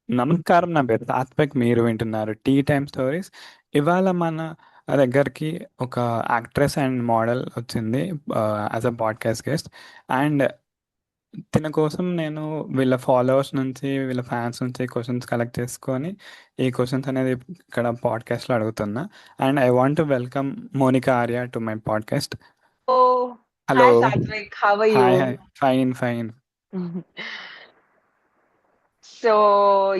నమస్కారం, నా పేరు తాత్విక్. మీరు వింటున్నారు టీ టైమ్ స్టోరీస్. ఇవాళ మన దగ్గరికి ఒక యాక్ట్రెస్ అండ్ మోడల్ వచ్చింది as a podcast guest. And తిన కోసం నేను వీళ్ళ ఫాలోవర్స్ నుంచి, వీళ్ళ ఫ్యాన్స్ నుంచి క్వశ్చన్స్ కలెక్ట్ చేసుకొని ఈ క్వశ్చన్స్ అనేది ఇక్కడ పాడ్కాస్ట్లో అడుగుతున్నా. And I want to welcome Monika Arya to my podcast. Oh, hello. hi Satvik, how are hi hi. you? Fine fine. So,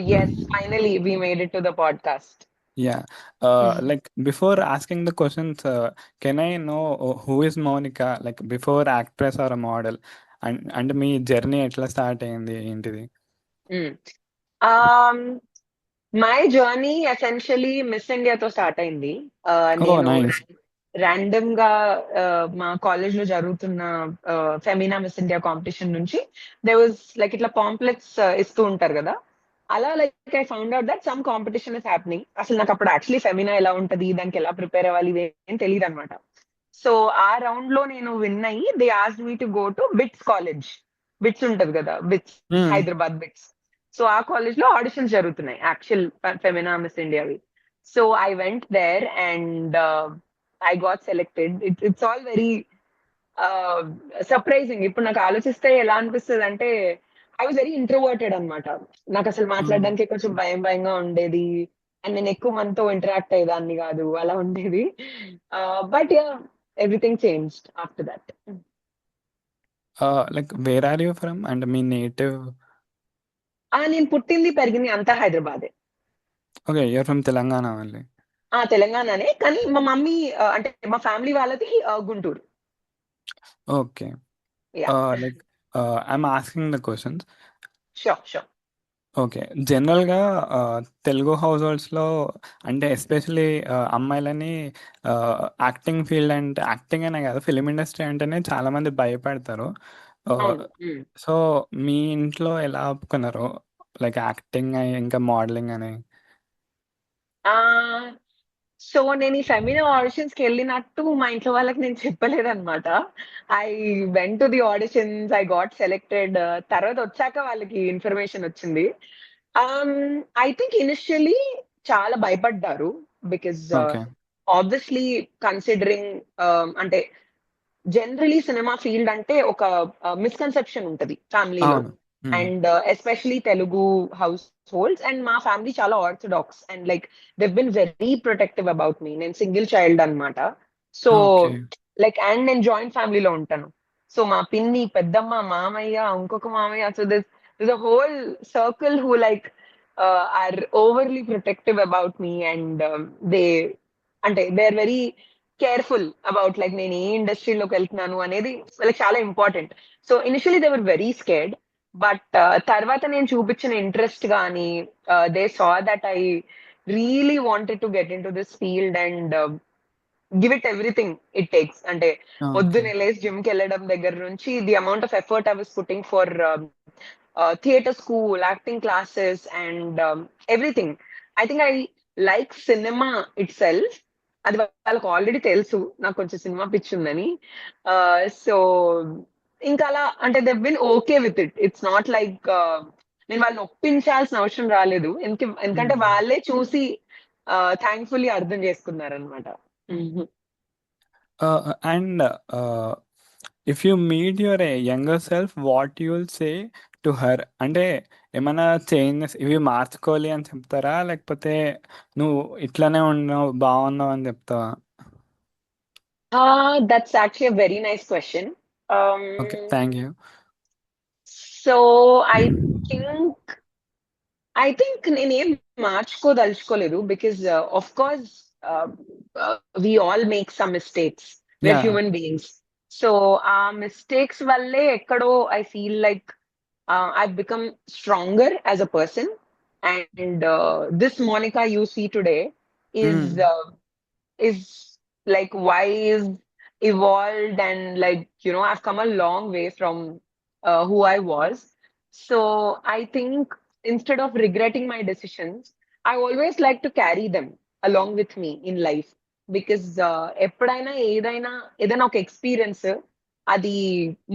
yes, finally we made it to the podcast. Yeah. Like before asking the questions, can I know who is Monica? Like before actress or a model? And మీ journey ఎట్లా start అయింది ఏంటిది? Mm. Um, my journey essentially miss ఇండియాతో start అయింది. ఓ నేను nice. Random గా మా కాలేజ్ లో జరుగుతున్న ఫెమినా మిస్ ఇండియా కాంపిటీషన్ నుంచి దే వాజ్ లైక్ ఇట్లా పాంప్లెట్స్ ఇస్తూ ఉంటారు కదా. అలా like I found out that some competition is happening. అసలు నాకు అప్పుడు యాక్చువల్లీ ఫెమినా ఎలా ఉంటది, దానికి ఎలా ప్రిపేర్ అవ్వాలి ఇవి ఏం తెలియదు అనమాట. సో ఆ రౌండ్ లో నేను విన్ అయ్యి they asked me to go to BITS college. BITS ఉంటది కదా, బిట్స్, హైదరాబాద్ బిట్స్. సో ఆ కాలేజ్ లో ఆడిషన్స్ జరుగుతున్నాయి యాక్చువల్ ఫెమినా మిస్ ఇండియావి. So I went there and I got selected. It's all very surprising. ఇప్పుడు నాకు ఆలోచిస్తే ఎలా అనిపిస్తుంది అంటే ఐ వాజ్ వెరీ ఇంట్రోవర్టెడ్ అనమాట. నాకు అసలు మాట్లాడడానికి కొంచెం భయం భయంగా ఉండేది. అండ్ నేను ఎక్కువ మనతో ఇంటరాక్ట్ అయ్యేదాన్ని కాదు, అలా ఉండేది. But yeah, everything changed after that. Like where are you from? And మీ నేటివ్? నేను పుట్టింది పెరిగింది అంతా హైదరాబాదే. Okay, you're from Telangana only. తెలంగాణనే, కానీ మా మమ్మీ అంటే మా ఫ్యామిలీ వాళ్ళది Guntur. Okay. Yeah. Like I'm asking the questions. Sure sure. Okay. జనరల్‌గా తెలుగు హౌస్ హోల్డ్స్‌లో అంటే ఎస్పెషల్లీ అమ్మాయిలని యాక్టింగ్ ఫీల్డ్ అంటే యాక్టింగ్ అనే కాదు, ఫిల్మ్ ఇండస్ట్రీ అంటేనే చాలామంది భయపడతారు. ఆహ్, అవును. సో, మీ ఇంట్లో ఎలా ఒప్పుకున్నారు? లైక్ యాక్టింగ్ ఇంకా మోడలింగ్ అని? ఆ సో నేను ఈ ఫెమినా ఆడిషన్స్ కి వెళ్ళినట్టు మా ఇంట్లో వాళ్ళకి నేను చెప్పలేదన్నమాట. I went to the auditions, I got selected. తర్వాత వచ్చాక వాళ్ళకి ఇన్ఫర్మేషన్ వచ్చింది. ఐ థింక్ ఇనిషియలీ చాలా భయపడ్డారు. Because okay. ఆబ్వియస్లీ కన్సిడరింగ్ అంటే జనరలీ సినిమా ఫీల్డ్ అంటే ఒక మిస్కన్సెప్షన్ ఉంటది ఫ్యామిలీలో. అవును. Hmm. And especially Telugu house holds, and మా ఫ్యామిలీ చాలా orthodox and like they've been very protective about me. నేను సింగిల్ చైల్డ్ అన్నమాట. So okay. లైక్ అండ్ నేను జాయింట్ ఫ్యామిలీలో ఉంటాను. సో మా పిన్ని, పెద్దమ్మ, మామయ్య, ఇంకొక మామయ్య, so this a whole circle who like are overly protective about me. And they అంటే they are very careful about like నేను ఏ ఇండస్ట్రీలోకి వెళ్తున్నాను అనేది వాళ్ళకి చాలా important. So initially they were very scared. But తర్వాత నేను చూపించిన ఇంట్రెస్ట్ కానీ, they saw that I really wanted to get into this field and give it everything it takes. అంటే ఓకే. పొద్దున్నే లేసి జిమ్ కి వెళ్ళడం దగ్గర నుంచి the amount of effort I was putting for theatre school, acting classes and everything. I think I like cinema it self. అది వాళ్ళకి already తెలుసు నాకు కొంచెం సినిమా పిచ్చి ఉందని. సో ఇంకా అలా అంటే they been okay with it. It's not like నేను వాళ్ళని ఒప్పించాల్సిన అవసరం రాలేదు. ఎందుకంటే హ్మ్. వాళ్ళే చూసి థ్యాంక్ఫుల్లీ అర్థం చేసుకున్నారనమాట. And if you meet your younger self, what you will say to her? అంటే ఏమైనా చేంజెస్ ఇవి మార్చుకోవాలి అని చెప్తారా, లేకపోతే నువ్వు ఇట్లానే ఉన్నావు బాగున్నావు అని చెప్తావా? That's actually a very nice question. Okay, Um, thank you. so think I think నేనేం మార్చుకోదలుచుకోలేదు. Because of course we all make some mistakes. Yeah. We're human beings. So ఆ మిస్టేక్స్ వల్లే ఎక్కడో I feel like I've become stronger as a person. And this Monica you see today is like wise, evolved, and like, I've come a long way from who I was. So I think instead of regretting my decisions, I always like to carry them along with me in life. Because ఎప్పుడైనా ఏదైనా ఒక experience అది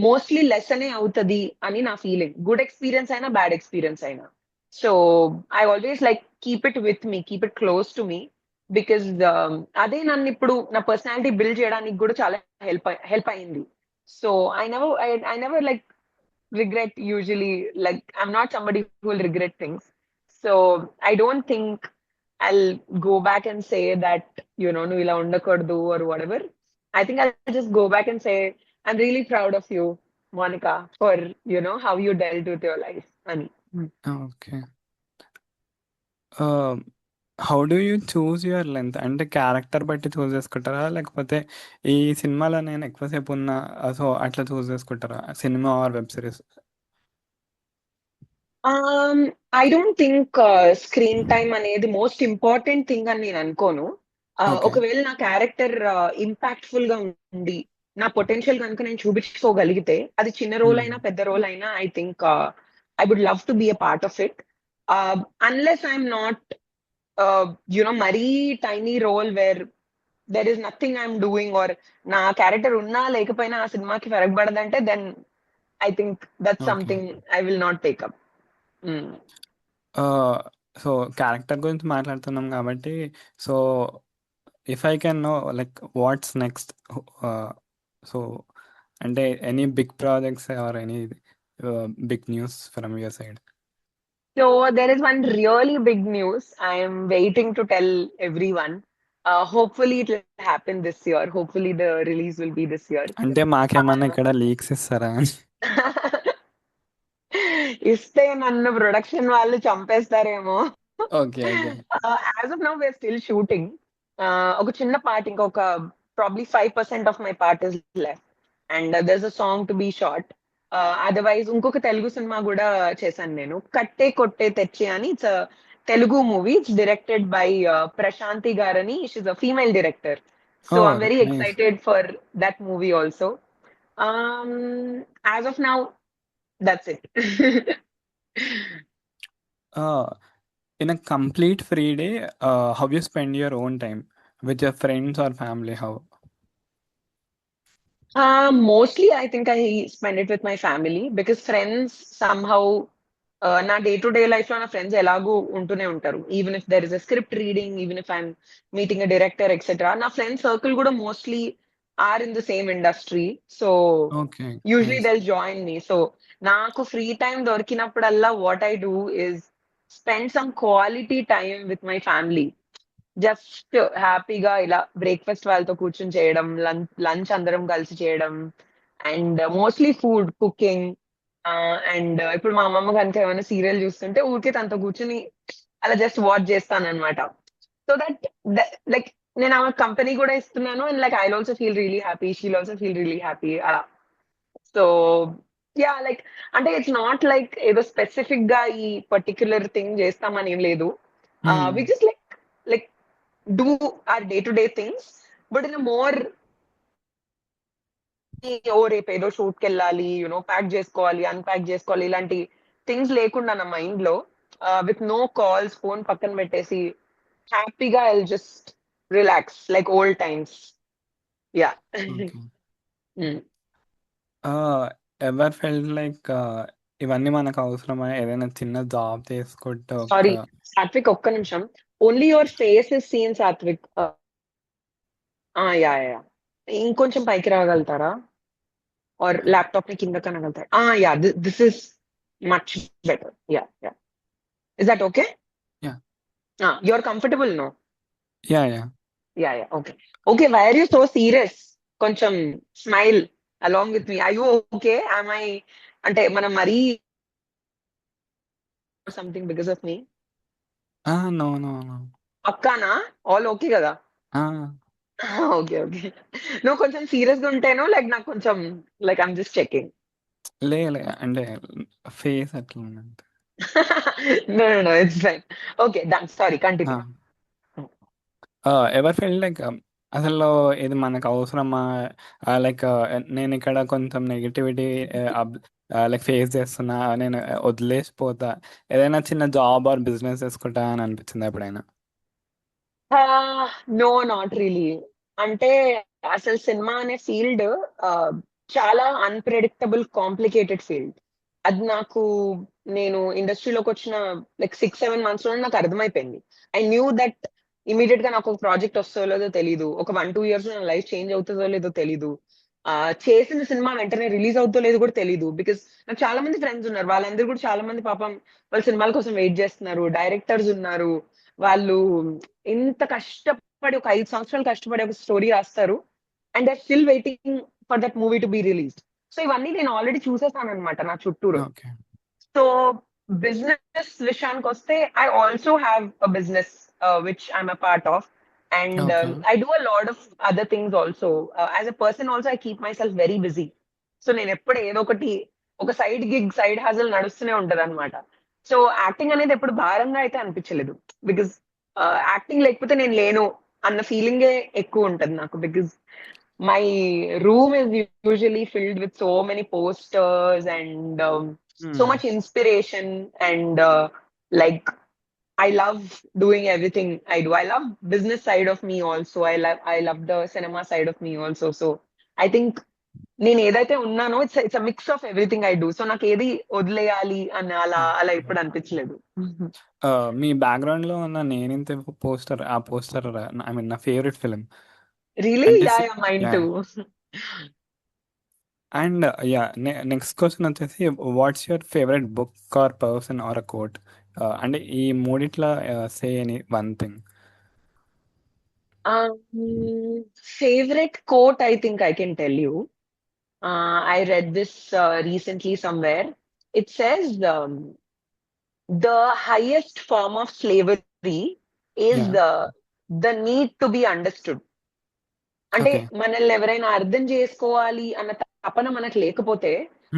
mostly లెసనే అవుతది అని నా feeling. Good experience అయినా, bad experience అయినా. So I always like keep it with me, keep it close to me, because అదే నన్ను ఇప్పుడు నా పర్సనాలిటీ బిల్డ్ చేయడానికి కూడా చాలా హెల్ప్ అయింది. So I never like regret usually. Like, I'm not somebody who will regret things. So I don't think I'll go back and say that, nu ila undakoddu or whatever. I think I'll just go back and say, I'm really proud of you, Monica, for, how you dealt with your life. And okay. How do you choose your length? అంటే character బట్టి choose చేసుకుంటారా? లేకపోతే ఈ సినిమాలో నేను ఎక్కువసేపు ఉన్నా so అట్లా చూజ్ చేసుకుంటారా? Cinema are web series? I don't think screen time అనేది మోస్ట్ ఇంపార్టెంట్ థింగ్ అని నేను అనుకోను. ఓకే. ఒకవేళ నా క్యారెక్టర్ ఇంపాక్ట్ఫుల్ గా ఉండి నా పొటెన్షియల్ కనుక నేను చూపించుకోగలిగితే, అది చిన్న రోల్ అయినా పెద్ద రోల్ అయినా, I think I would love to be a part of it. Unless I'm not మరీ tiny role where there is nothing I'm doing, or నా క్యారెక్టర్ ఉన్నా లేకపోయినా ఆ సినిమాకి ఫరకబడదంటే, then I think that's okay. Something I will not take up. So character గురించి మాట్లాడుతున్నాం కాబట్టి, so if I can know like what's next, so అంటే any big projects or any big news from your side? So there is one really big news. I am waiting to tell everyone. Hopefully it will happen this year. Hopefully the release will be this year. అంటే మాకేమన్నా Uh, ఇక్కడ leaks ఇస్తారా? ఇస్తే నన్ను production వాళ్ళు చంపేస్తారేమో. Okay. Okay. As of now we're still shooting. ఒక చిన్న part, ఇంకొక probably 5% of my part is left, and there's a song to be shot. Otherwise ఇంకొక తెలుగు సినిమా కూడా చేశాను నేను, కట్టే కొట్టే తెచ్చే అని. It's Telugu movie. It's directed by Prashanthi గారని. She's a female director. So oh I'm very nice. Excited for that movie also. As of now, that's it. In a complete free day, how you spend your own time with your friends or family? How? Mostly, I think I spend it with my family, because friends somehow, నా day to day life లో నా friends ఎలాగూ ఉంటూనే ఉంటారు. Even if there is a script reading, even if I'm meeting a director etcetera, నా friend circle కూడా mostly are in the same industry. So Okay, usually nice. They'll join me. So నాకు free time దొరికినప్పుడల్లా what I do is spend some quality time with my family. Just హ్యాపీగా ఇలా breakfast వాళ్ళతో కూర్చొని చేయడం, lunch అందరం కలిసి చేయడం, and mostly food cooking. And ఇప్పుడు మా అమ్మమ్మ కనుక ఏమైనా సీరియల్ చూస్తుంటే ఊరికే తనతో కూర్చొని అలా జస్ట్ వాచ్ చేస్తాను అనమాట. సో దట్ లైక్ నేను ఆమె కంపెనీ కూడా ఇస్తున్నాను, and like I also feel really happy, she'll also feel really happy అలా. సో యా, లైక్ అంటే ఇట్స్ నాట్ లైక్ ఏదో స్పెసిఫిక్ గా ఈ పర్టిక్యులర్ థింగ్ చేస్తామని ఏం లేదు. వి Hmm. Just like do our day-to-day things, but in a more, ఓ రేపు ఏదో షూట్కి వెళ్ళాలి, ప్యాక్ చేసుకోవాలి, అన్ప్యాక్ చేసుకోవాలి, ఇలాంటి థింగ్స్ లేకుండా నా మైండ్ లో, విత్ నో కాల్స్, ఫోన్ పక్కన పెట్టేసి హ్యాపీగా I just relax like old times. Yeah. Okay. Ever felt like ఇవన్నీ మనకు అవసరమా? ఏదైనా చిన్న జాబ్ చేసుకుంటే ఒక సారీ సాత్విక్, ఒక్క నిమిషం. Only your face is seen, Satvik. Yeah yeah, ఇంకొంచెం పైకి రాగలుగుతారా, ఆర్ ల్యాప్టాప్ ని కింద కనగలుగుతారా? Yeah, this is much better. Yeah yeah. Is that okay? Yeah. You're comfortable, no? Yeah. Yeah. Yeah, yeah. Okay. Okay, why are you so serious? కొంచెం smile along with me. Are you okay? Am I అంటే మనం మరీ something because of me? No no no. పక్కానా? All okay కదా? Okay okay. నువ్వు కొంచెం serious గా ఉంటేనో, like నాకు కొంచెం లైక్ ఐమ్ జస్ట్ చెకింగ్. లే లే, అంటే ఫేస్ అట్లా ఉందంటే. No no no, it's fine. Okay done, sorry, continue. Ever fell like అసలు ఇది మనకు అవసరమా? లైక్ నేను ఇక్కడ కొంచెం నెగిటివిటీ లైక్ ఫేస్ చేస్తున్నా, నేను వదిలేసిపోతా, ఏదైనా చిన్న జాబ్ ఆర్ బిజినెస్ చేసుకుంటా అని అనిపించింది ఎప్పుడైనా? No, not really. అంటే అసలు సినిమా అనే ఫీల్డ్ చాలా అన్ప్రెడిక్టబుల్, కాంప్లికేటెడ్ ఫీల్డ్. అది నాకు, నేను ఇండస్ట్రీలోకి వచ్చిన లైక్ 6-7 months లో నాకు అర్థమైపోయింది. ఐ న్యూ దట్ ఇమీడియట్ గా నాకు ఒక ప్రాజెక్ట్ వస్తుందో లేదో తెలీదు. ఒక 1-2 years లో నా లైఫ్ చేంజ్ అవుతుందో లేదో తెలీదు. చేసిన సినిమా వెంటనే రిలీజ్ అవుతుందో లేదో కూడా తెలీదు. బికాస్ నాకు చాలా మంది ఫ్రెండ్స్ ఉన్నారు. వాళ్ళందరూ కూడా చాలా మంది పాపం వాళ్ళ సినిమాల కోసం వెయిట్ చేస్తున్నారు. డైరెక్టర్స్ ఉన్నారు. వాళ్ళు ఇంత కష్టపడి ఒక 5 సంవత్సరాలు కష్టపడి ఒక స్టోరీ రాస్తారు. And they still waiting for that movie to be released. So ఇవన్నీ నేను ఆల్రెడీ చూసేసాను అనమాట నా చుట్టూరు. ఓకే. సో బిజినెస్ విషయానికి వస్తే I also have a business which I'm a part of. And okay. I do a lot of other things also. As a person also I keep my self very busy. So నేను ఎప్పుడు ఏదో ఒకటి, ఒక side gig, side hassle నడుస్తూనే ఉంటది అనమాట. So acting అనేది ఎప్పుడు భారంగా అయితే అనిపించలేదు. బికాస్ యాక్టింగ్ లేకపోతే నేను లేను అన్న ఫీలింగే ఎక్కువ ఉంటది నాకు. Because my room is usually filled with so many posters and so Hmm. much inspiration and like I love doing everything I do. I love business side of me also. I love the cinema side of me also. So I think నేను ఏదైతే ఉన్నానో it's a mix of everything I do. So నాకు ఏది వదిలేయాలి అని అలా అలా okay. ఇప్పుడు అనిపించలేదు. మీ బ్యాక్గ్రౌండ్లో ఉన్న నేనింతే పోస్టర్, ఆ పోస్టర్ ఐ మీన్ నా ఫేవరెట్ ఫిలిం. రియలీ? అంటే yeah, yeah, mind yeah. Too. And yeah, next question వచ్చేసి, what's your favourite book or person or a quote? అంటే ఈ మూడిట్లా say any one thing. Favorite quote, I think I can tell you. I read this recently somewhere. It says, the highest form of slavery is yeah. the need to be understood. అంటే okay. మనల్ని ఎవరైనా అర్థం చేసుకోవాలి అన్న తపన మనకు లేకపోతే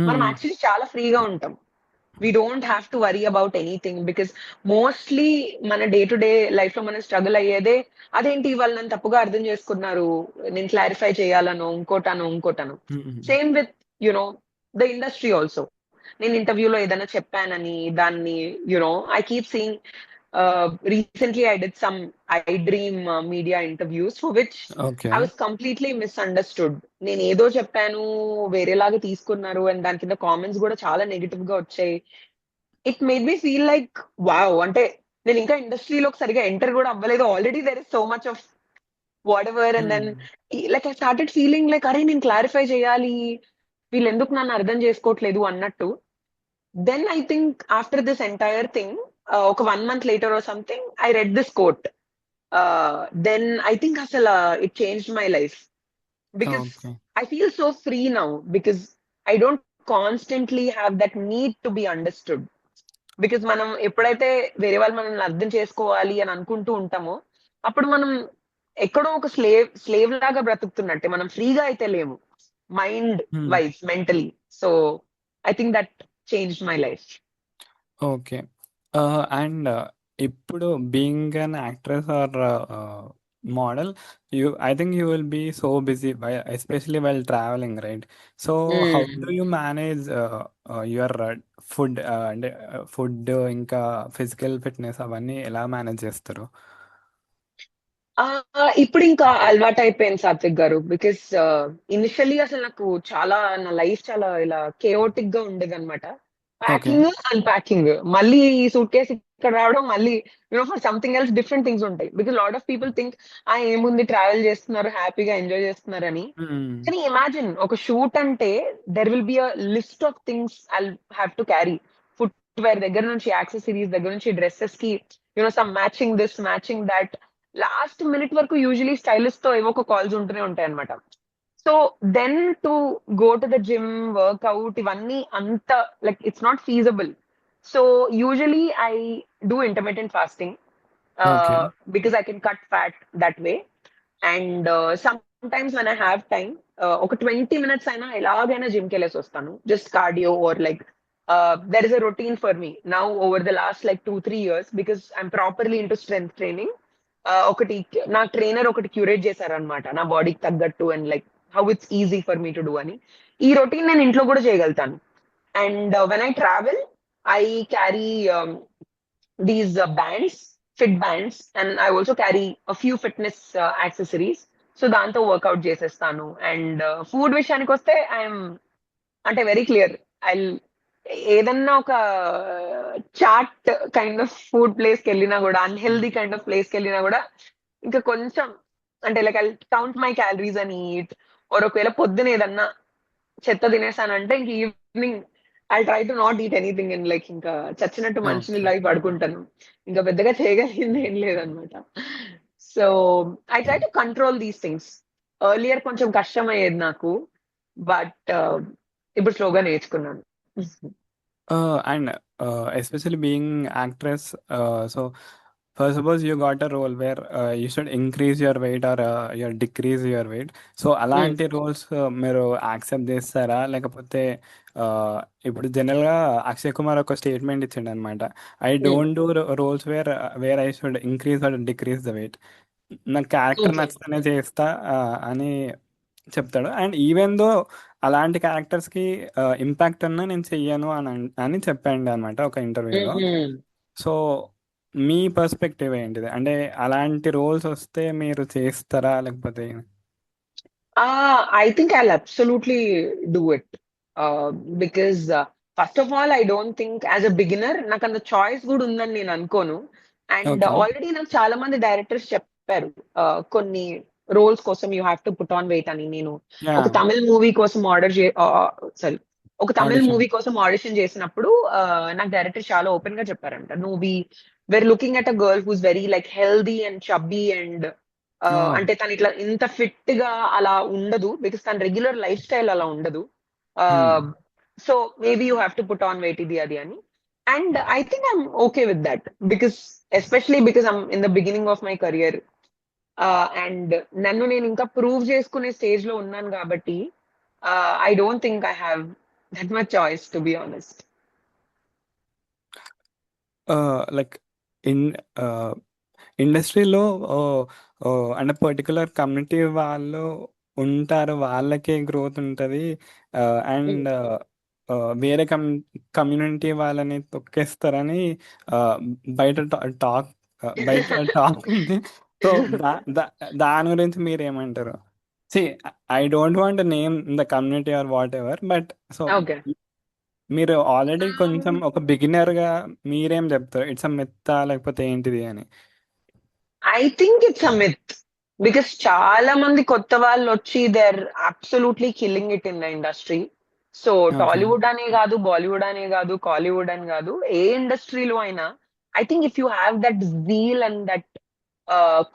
మనం యాక్చువల్లీ చాలా ఫ్రీగా ఉంటాం. We don't have to worry about anything. Because mostly మన డే టు డే లైఫ్ లో మనం స్ట్రగుల్ అయ్యేదే, అదేంటి వాళ్ళు నన్ను తప్పుగా అర్థం చేసుకున్నారు, నేను క్లారిఫై చేయాలనో ఇంకోటనో. Same with you know the industry also. నేను ఇంటర్వ్యూలో ఏదైనా చెప్పానని దాన్ని I keep seeing. Recently I did some iDream media interviews for which okay. I was completely misunderstood. నేను ఏదో చెప్పాను, వేరేలాగా తీసుకున్నారు, అండ్ దాని కింద కామెంట్స్ కూడా చాలా నెగిటివ్ గా వచ్చాయి. It made me feel like wow, అంటే నేను ఇంకా ఇండస్ట్రీలోకి సరిగా ఎంటర్ కూడా అవ్వలేదు, already there is so much of whatever. And then like I started feeling like అరే నేను క్లారిఫై చేయాలి, వీళ్ళు ఎందుకు నన్ను అర్థం చేసుకోవట్లేదు అన్నట్టు. Then I think after this entire thing, ఒక 1 month later or something, I read this quote. Then I think అసలు it changed my life because okay. I feel so free now because I don't constantly have that need to be understood. Because మనం ఎప్పుడైతే వేరే వాళ్ళు మనల్ని అర్థం చేసుకోవాలి అని అనుకుంటూ ఉంటామో అప్పుడు మనం ఎక్కడో ఒక స్లేవ్ లాగా బ్రతుకుతున్నట్టే, మనం ఫ్రీగా అయితే లేము mind wise, mentally. So I think that change my life. Okay. And ఇప్పుడు being an actress or model, I think you will be so busy especially while travelling, right? So how do you manage your food, అంటే food ఇంకా physical fitness అవన్నీ ఎలా manage చేస్తారు? ఇప్పుడు ఇంకా అలవాటు అయిపోయింది సాత్విక్ గారు. బికాస్ ఇనిషియల్లీ అసలు నాకు చాలా, నా లైఫ్ చాలా ఇలా కేఓటిక్ గా ఉండేది అనమాట. ఓకే. ప్యాకింగ్, అన్పాకింగ్, మళ్ళీ ఈ సూట్ కేసు ఇక్కడ రావడం, మళ్ళీ for something else different things ఉంటాయి. Because lot of people think ఏముంది ట్రావెల్ చేస్తున్నారు, హ్యాపీగా ఎంజాయ్ చేస్తున్నారని. కానీ ఇమాజిన్ ఒక షూట్ అంటే there will be a list of things I have to carry. Footwear దగ్గర నుంచి, యాక్సెసరీస్ దగ్గర నుంచి, డ్రెస్సెస్ కి some matching this, matching that. Last minute వరకు యూజువలీ స్టైలిస్ట్ తో ఏవో ఒక కాల్స్ ఉంటూనే ఉంటాయి అనమాట. So then to go to the gym, work out, ఇవన్నీ అంత like it's not feasible. So usually I do intermediate fasting okay. Because I can cut fat that way. And sometimes when I have time, ఒక 20 minutes అయినా ఎలాగైనా gym కి వెళ్ళేసి వస్తాను. Just cardio or like there is a routine for me now over the last like 2-3 years because I'm properly into strength training. ఒకటి నా trainer ఒకటి curate చేశారనమాట నా బాడీకి తగ్గట్టు, and like how it's easy for me to do అని. ఈ routine నేను ఇంట్లో కూడా చేయగలుగుతాను. And when I travel I carry these bands, fit bands, and I also carry a few fitness accessories. So దాంతో వర్కౌట్ చేసేస్తాను. అండ్ ఫుడ్ విషయానికి వస్తే ఐఎమ్ అంటే వెరీ క్లియర్. ఐ ఏదన్నా ఒక chaat kind of food place కి వెళ్ళినా కూడా, అన్హెల్దీ కైండ్ ఆఫ్ ప్లేస్ కి వెళ్ళినా కూడా ఇంకా కొంచెం అంటే like I count my calories అని ఈట్. ఆర్ ఒకవేళ పొద్దున ఏదన్నా చెత్త తినేసానంటే ఇంక evening I try to not eat anything and like ఇంకా చచ్చినట్టు ఓకే. మంచినీళ్ళు అవి పడుకుంటాను. ఇంకా పెద్దగా చేయగలిగింది ఏం లేదనమాట. So I try to control these things. Earlier కొంచెం కష్టం అయ్యేది నాకు, బట్ ఇప్పుడు స్లోగా నేర్చుకున్నాను. And especially being actress, so first suppose you got a role where you should increase your weight or you decrease your weight. So అలాంటి roles మీరు accept చేస్తారా? లేకపోతే ఇప్పుడు జనరల్గా అక్షయ్ కుమార్ ఒక స్టేట్మెంట్ ఇచ్చిండు అనమాట. I don't do roles where I should increase or decrease the weight. నాకు క్యారెక్టర్ ఓకే. నచ్చితేనే చేస్తా అని చెప్తాడు. అండ్ ఈవెన్ దో అలాంటి క్యారెక్టర్స్కి ఇంపాక్ట్ ఉన్నా నేను చెయ్యను అని చెప్పండి అనమాట ఒక ఇంటర్వ్యూలో. సో మీ పర్స్పెక్టివ్ ఏంటిది? అంటే అలాంటి రోల్స్ వస్తే మీరు చేస్తారా లేకపోతే? I think I'll absolutely do it. Because first of all, I don't think as a beginner నాకు అంత చాయిస్ కూడా ఉందని నేను అనుకోను. And okay. ఆల్రెడీ నాకు చాలా మంది డైరెక్టర్స్ చెప్పారు కొన్ని రోల్స్ కోసం you have to put on weight అని. నేను యా. ఒక తమిళ్ మూవీ కోసం సారీ, ఒక తమిళ్ ఆడిషన్. మూవీ కోసం ఆడిషన్ చేసినప్పుడు నాకు డైరెక్టర్ చాలా ఓపెన్ గా చెప్పారంట, నువ్వు were looking at a girl who's very like healthy and chubby and అంటే తను ఇట్లా ఇంత ఫిట్ గా అలా ఉండదు, బికాస్ తన రెగ్యులర్ లైఫ్ స్టైల్ అలా ఉండదు. So maybe you have to put on wait ఇది అది అని. And I think I'm okay with that, because especially because I'm in the beginning of my career. And నన్ను నేను ఇంకా ప్రూవ్ చేసుకునే స్టేజ్ లో ఉన్నాను కాబట్టి I don't think I have that much choice to be honest. Like in ఇండస్ట్రీలో అంటే particular community వాళ్ళు ఉంటారు, వాళ్ళకే గ్రోత్ ఉంటుంది. అండ్ వేరే కమ్యూనిటీ వాళ్ళని తొక్కేస్తారని ఆ, బయట టాక్ బయట టాక్ ఉంది. సో దా దా- దాని గురించి మీరు ఏమంటారు? See, I don't want name the community or whatever, but so okay. మీరు ఆల్రెడీ కొంచెం ఒక బిగినర్గా మీరేం చెప్తారు? ఇట్స్ అ మిత్తా లేకపోతే ఏంటిది అని? I think it's a myth, because చాలా మంది కొత్త వాళ్ళు వచ్చి they're absolutely killing it in the industry. So okay. Tollywood అనే కాదు, బాలీవుడ్ అనే కాదు, కాలీవుడ్ అని కాదు, ఏ ఇండస్ట్రీలో అయినా I think if you have that zeal and that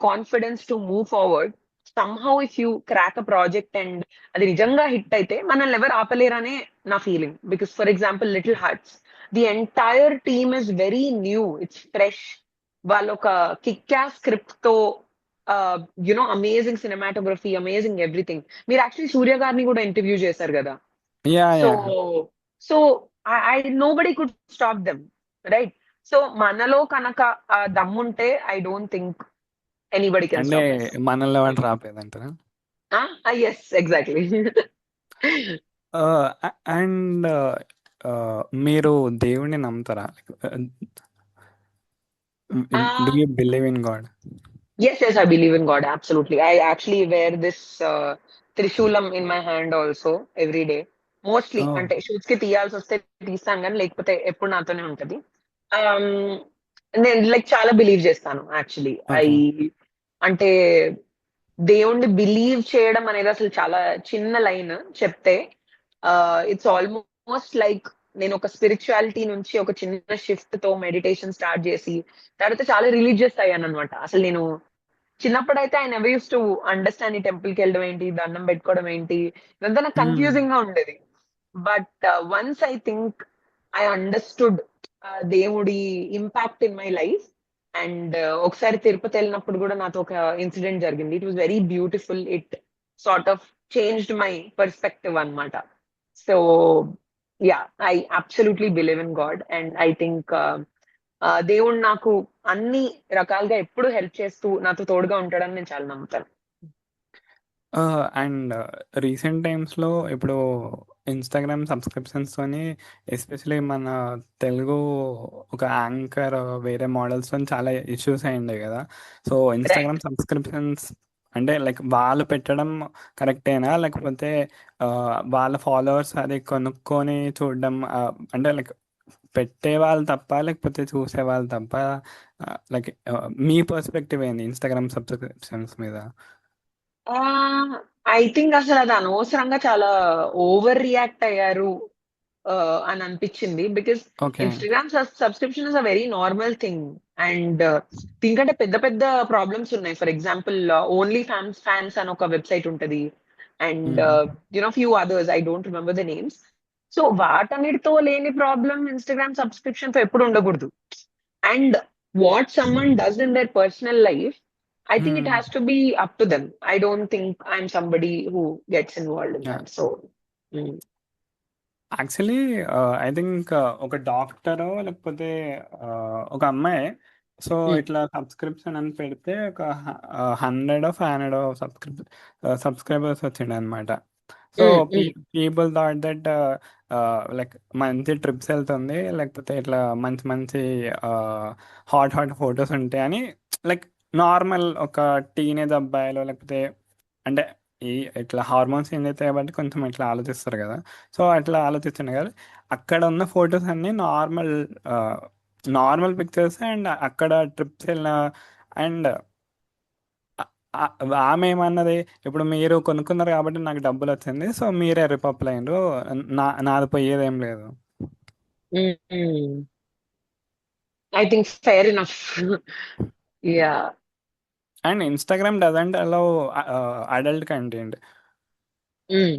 confidence to move forward, somehow if you crack a project and అది నిజంగా హిట్ అయితే మనల్ని ఎవరు ఆపలేరనే నా feeling. Because for example little hearts, the entire team is very new, it's fresh. వాళ్ళు ఒక kick as script తో you know amazing cinematography, amazing everything. మీరు యాక్చువల్లీ సూర్య గారిని కూడా ఇంటర్వ్యూ చేశారు కదా. Yeah, so yeah. So I nobody could stop them, right? So మనలో కనుక ఆ దమ్ముంటే I don't think anybody can అంటే స్టాప్ అస్. మనల్ని ఎవరు రాపేదంటారా? Yes, exactly. అండ్ మీరు దేవుణ్ణి నమ్ముతారా? Do you believe in God? Yes, yes, I believe in God. Absolutely. I actually wear this Trishulam in my hand also every day. Mostly అంటే shoots కి తీయాల్సి వస్తే తీస్తాను కానీ లేకపోతే ఎప్పుడు నాతోనే ఉంటది. Um, నేను లైక్ చాలా బిలీవ్ చేస్తాను యాక్చువల్లీ. ఓకే. అంటే దేవుణ్ణి బిలీవ్ చేయడం అనేది అసలు చాలా చిన్న లైన్ చెప్తే. ఇట్స్ ఆల్మోస్ట్ లైక్ నేను ఒక స్పిరిచువాలిటీ నుంచి ఒక చిన్న షిఫ్ట్ తో మెడిటేషన్ స్టార్ట్ చేసి తర్వాత చాలా రిలీజియస్ అయ్యాను అనమాట. అసలు నేను చిన్నప్పుడైతే I never use to understand ఈ టెంపుల్ కి వెళ్ళడం ఏంటి, దండం పెట్టుకోవడం ఏంటి, ఇదంతా నాకు కన్ఫ్యూజింగ్ గా ఉండేది. But once I think I understood దేవుడి impact in my life. And ఒకసారి తిరుపతి వెళ్ళినప్పుడు కూడా నాతో ఒక ఇన్సిడెంట్ జరిగింది. It was very beautiful. It sort of changed my perspective అన్నమాట. So yeah, I absolutely believe in God and I think దేవుడు నాకు అన్ని రకాలుగా ఎప్పుడు హెల్ప్ చేస్తూ నాతో తోడుగా ఉంటాడని నేను చాలా నమ్ముతాను. అండ్ రీసెంట్ టైమ్స్లో ఇప్పుడు ఇన్స్టాగ్రామ్ సబ్స్క్రిప్షన్స్తోని, ఎస్పెషలీ మన తెలుగు ఒక యాంకర్ వేరే మోడల్స్తో చాలా ఇష్యూస్ అయ్యిండే కదా. So right. ఇన్స్టాగ్రామ్ సబ్స్క్రిప్షన్స్ అంటే లైక్ వాళ్ళు పెట్టడం కరెక్టేనా, లేకపోతే వాళ్ళ ఫాలోవర్స్ అది కొనుక్కొని చూడడం, అంటే లైక్ పెట్టే వాళ్ళు తప్ప లేకపోతే చూసే వాళ్ళు తప్ప, లైక్ మీ పర్స్పెక్టివ్ ఏంది ఇన్స్టాగ్రామ్ సబ్స్క్రిప్షన్స్ మీద? ఐ థింక్ అసలు అది అనవసరంగా చాలా ఓవర్ రియాక్ట్ అయ్యారు అని అనిపించింది. Because okay. Instagram subscription is a very normal thing. And దీనికంటే పెద్ద పెద్ద ప్రాబ్లమ్స్ ఉన్నాయి. ఫర్ ఎగ్జాంపుల్ ఓన్లీ ఫ్యాన్స్ అని ఒక వెబ్సైట్ ఉంటది. And few others, I don't remember the names. So వాటన్నిటితో లేని ప్రాబ్లం ఇన్స్టాగ్రామ్ సబ్స్క్రిప్షన్ తో ఎప్పుడు ఉండకూడదు. And what someone does in their personal life, I think it has to be up to them. I don't think I'm somebody who gets involved in that. So, mm, actually I think ఒక డాక్టరో లేకపోతే ఒక అమ్మాయి, so mm, ఇట్లా subscription అని పెడితే ఒక 100 subscribers వచ్చిండే అనమాట. So mm, mm, people thought that like మంచి ట్రిప్స్ వెళ్తుంది, లేకపోతే ఇట్లా మంచి మంచి హాట్ హాట్ ఫొటోస్ ఉంటాయి అని, లైక్ నార్మల్ ఒక టీనేజ్ అబ్బాయిలు లేకపోతే, అంటే ఈ ఇట్లా హార్మోన్స్ చేంజ్ అవుతాయి కాబట్టి కొంచెం ఇట్లా ఆలోచిస్తారు కదా. సో అట్లా ఆలోచిస్తుండే కదా. అక్కడ ఉన్న ఫొటోస్ అన్నీ నార్మల్ నార్మల్ పిక్చర్స్, అండ్ అక్కడ ట్రిప్స్ వెళ్ళిన, అండ్ ఆమె ఏమన్నది, ఇప్పుడు మీరు కొనుక్కున్నారు కాబట్టి నాకు డబ్బులు వచ్చింది, సో మీరే రిపప్లు అయినరు, నాది పోయేదేం లేదు. mm, mm. I think fair enough. Yeah. And Instagram doesn't allow adult content. Mm,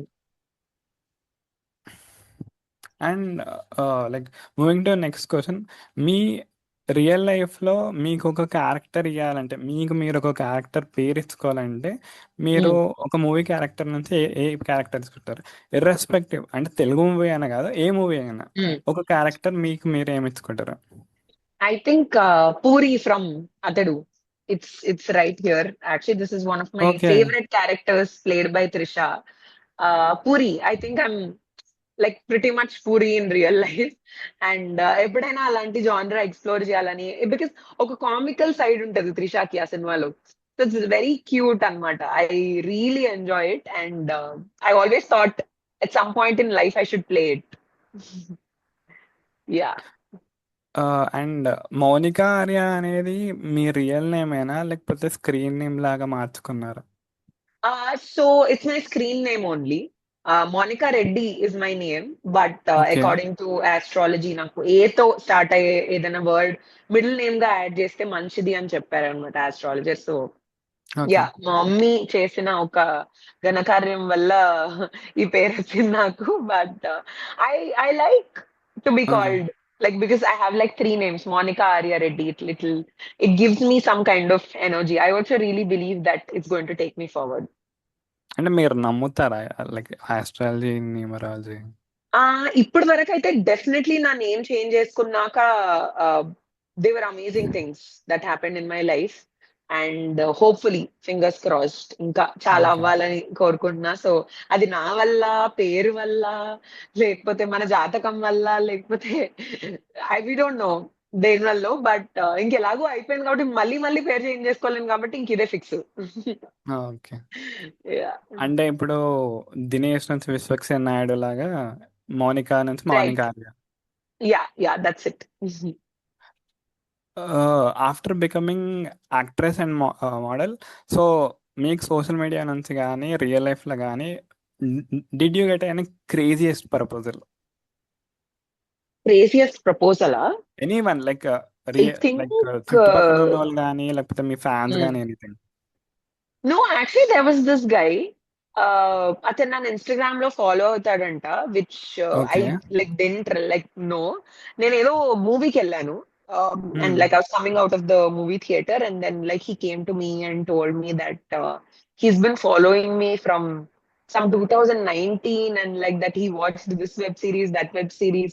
and like moving to next question, me real లైఫ్లో మీకు ఒక క్యారెక్టర్ ఇవ్వాలంటే, మీకు మీరు ఒక క్యారెక్టర్ పేరు ఇచ్చుకోవాలంటే, మీరు mm, ఒక మూవీ క్యారెక్టర్ నుంచి ఏ క్యారెక్టర్ ఇచ్చుకుంటారు? ఇర్రెస్పెక్టివ్, అంటే తెలుగు మూవీ అయినా కాదు, ఏ మూవీ అయినా mm. ఒక క్యారెక్టర్ మీకు మీరు ఏమి ఇచ్చుకుంటారు? I think Puri from Atadu. It's right here. Actually, this is one of my okay. favorite characters played by Trisha. Puri. I think I'm like pretty much Puri in real life. And ఎప్పుడైనా అలాంటి జానరా explore చేయాలని, because ఒక comical side ఉంటది త్రిషాకి ఆ సినిమాలో. So it's very cute అన్నమాట. I really enjoy it. And I always thought at some point in life I should play it. Yeah. And Mounika Arya అనేది మీ real నేమేనా, లేకపోతే స్క్రీన్ నేమ్ లాగా మార్చుకున్నారా? So it's my screen name only. Monica Reddy is my name, but okay. according to astrology, నాకు A తో start అయ్యే ఏదైనా word middle name గా add చేస్తే మంచిది అని చెప్పారనమాట ఆస్ట్రాలజర్. So okay. యా, మా మమ్మీ చేసిన ఒక ఘనకార్యం వల్ల ఈ పేరు వచ్చింది నాకు. But I I like to be called like because I have like three names, Monica, Arya, Reddy. It gives me some kind of energy. I also really believe that it's going to take me forward. అంటే మీరు నమ్ముతారా like astrology, numerology? ఇప్పటి వరకు అయితే definitely నా name change చేసుకున్నాక there were amazing things that happened in my life. And hopefully fingers crossed ఇంకా చాలా ఓకే. అవ్వాలని కోరుకుంటున్నా. సో అది నా వల్ల, పేరు వల్ల, లేకపోతే మన జాతకం వల్ల, లేకపోతే ఐ వి డోంట్ నో దేని వల్ల. బట్ ఇంకెలాగో అయిపోయింది కాబట్టి మళ్ళీ మళ్ళీ పేరు చేంజ్ చేసుకోలేను కాబట్టి ఇంక ఇదే ఫిక్స్. ఓకే. అంటే ఇప్పుడు దినేష్ నుంచి విశ్వక్సేన్ నాయుడు లాగా, మౌనిక నుంచి Mounika right. Arya. Yeah that's it. After becoming actress and model, so మీకు సోషల్ మీడియా నుంచి కానీ రియల్ లైఫ్లో కానీ did you get any craziest proposal? Craziest ప్రపోజలా? Any one like I like think చుట్టుపక్కల ఉన్న వాళ్ళు కానీ లేకపోతే మీ ఫ్యాన్స్ కానీ anything? No, actually there was this guy. అతను నన్ను ఇన్స్టాగ్రామ్ లో ఫాలో అవుతాడంట, which I okay. Like didn't like no. నేను ఏదో మూవీకి వెళ్ళాను, and like I was coming out of the movie theatre, and then like he came to me and told me that he's been following me from some 2019, and like that he watched this web series, that web series,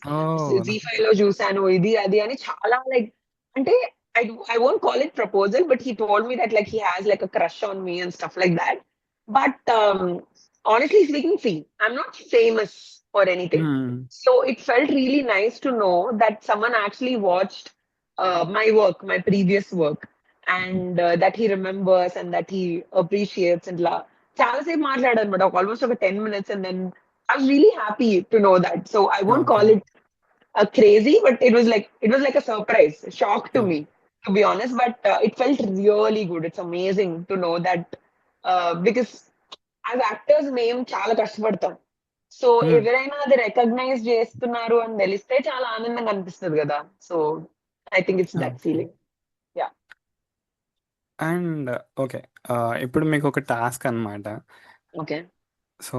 Z5 లో చూసాను ఇది అది అని చాలా like, అంటే I won't call it proposal, but he told me that like he has like a crush on me and stuff like that. But honestly speaking, see, I'm not famous or anything. So it felt really nice to know that someone actually watched my work, my previous work. And that he remembers and that he appreciates ఇట్లా చాలాసేపు మాట్లాడారు అనమాట, almost ఒక 10 minutes, and then I was really happy to know that. So I won't okay. Call it crazy, but it was like a surprise, shock to me, to be honest. But it felt really good. It's amazing to know that, because as actors మేము చాలా కష్టపడతాం. So ఎవరైనా అది recognise చేస్తున్నారు అని తెలిస్తే చాలా ఆనందంగా అనిపిస్తుంది కదా. So I think it's that okay. Feeling. Yeah. And okay. ఇప్పుడు మీకు ఒక టాస్క్ అన్నమాట. Okay. So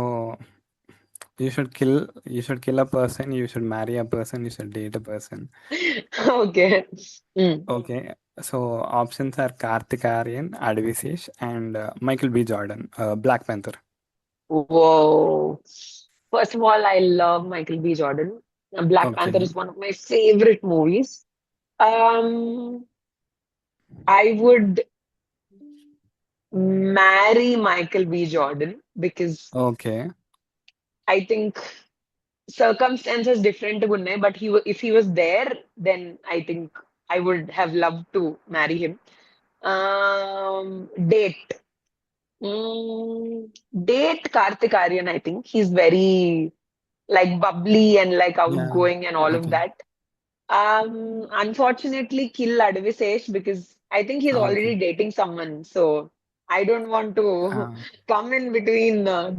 you should kill you should kill a person, you should marry a person, you should date a person. Okay. Okay. So options are Karthik Aaryan, Advisesh, and Michael B. Jordan, Black Panther. Whoa. First of all, I love Michael B. Jordan. Black Panther Okay. is one of my favorite movies. Um, I would marry Michael B. Jordan because Okay. I think circumstances different gunnai, but if he was there, then I think I would have loved to marry him. Date. Mm, date Karthik Aaryan. I think he's very like bubbly and like Yeah. outgoing and all of Okay. that. Unfortunately, kill Advisesh because I think he's already Okay. dating someone. So I don't want to Uh, come in between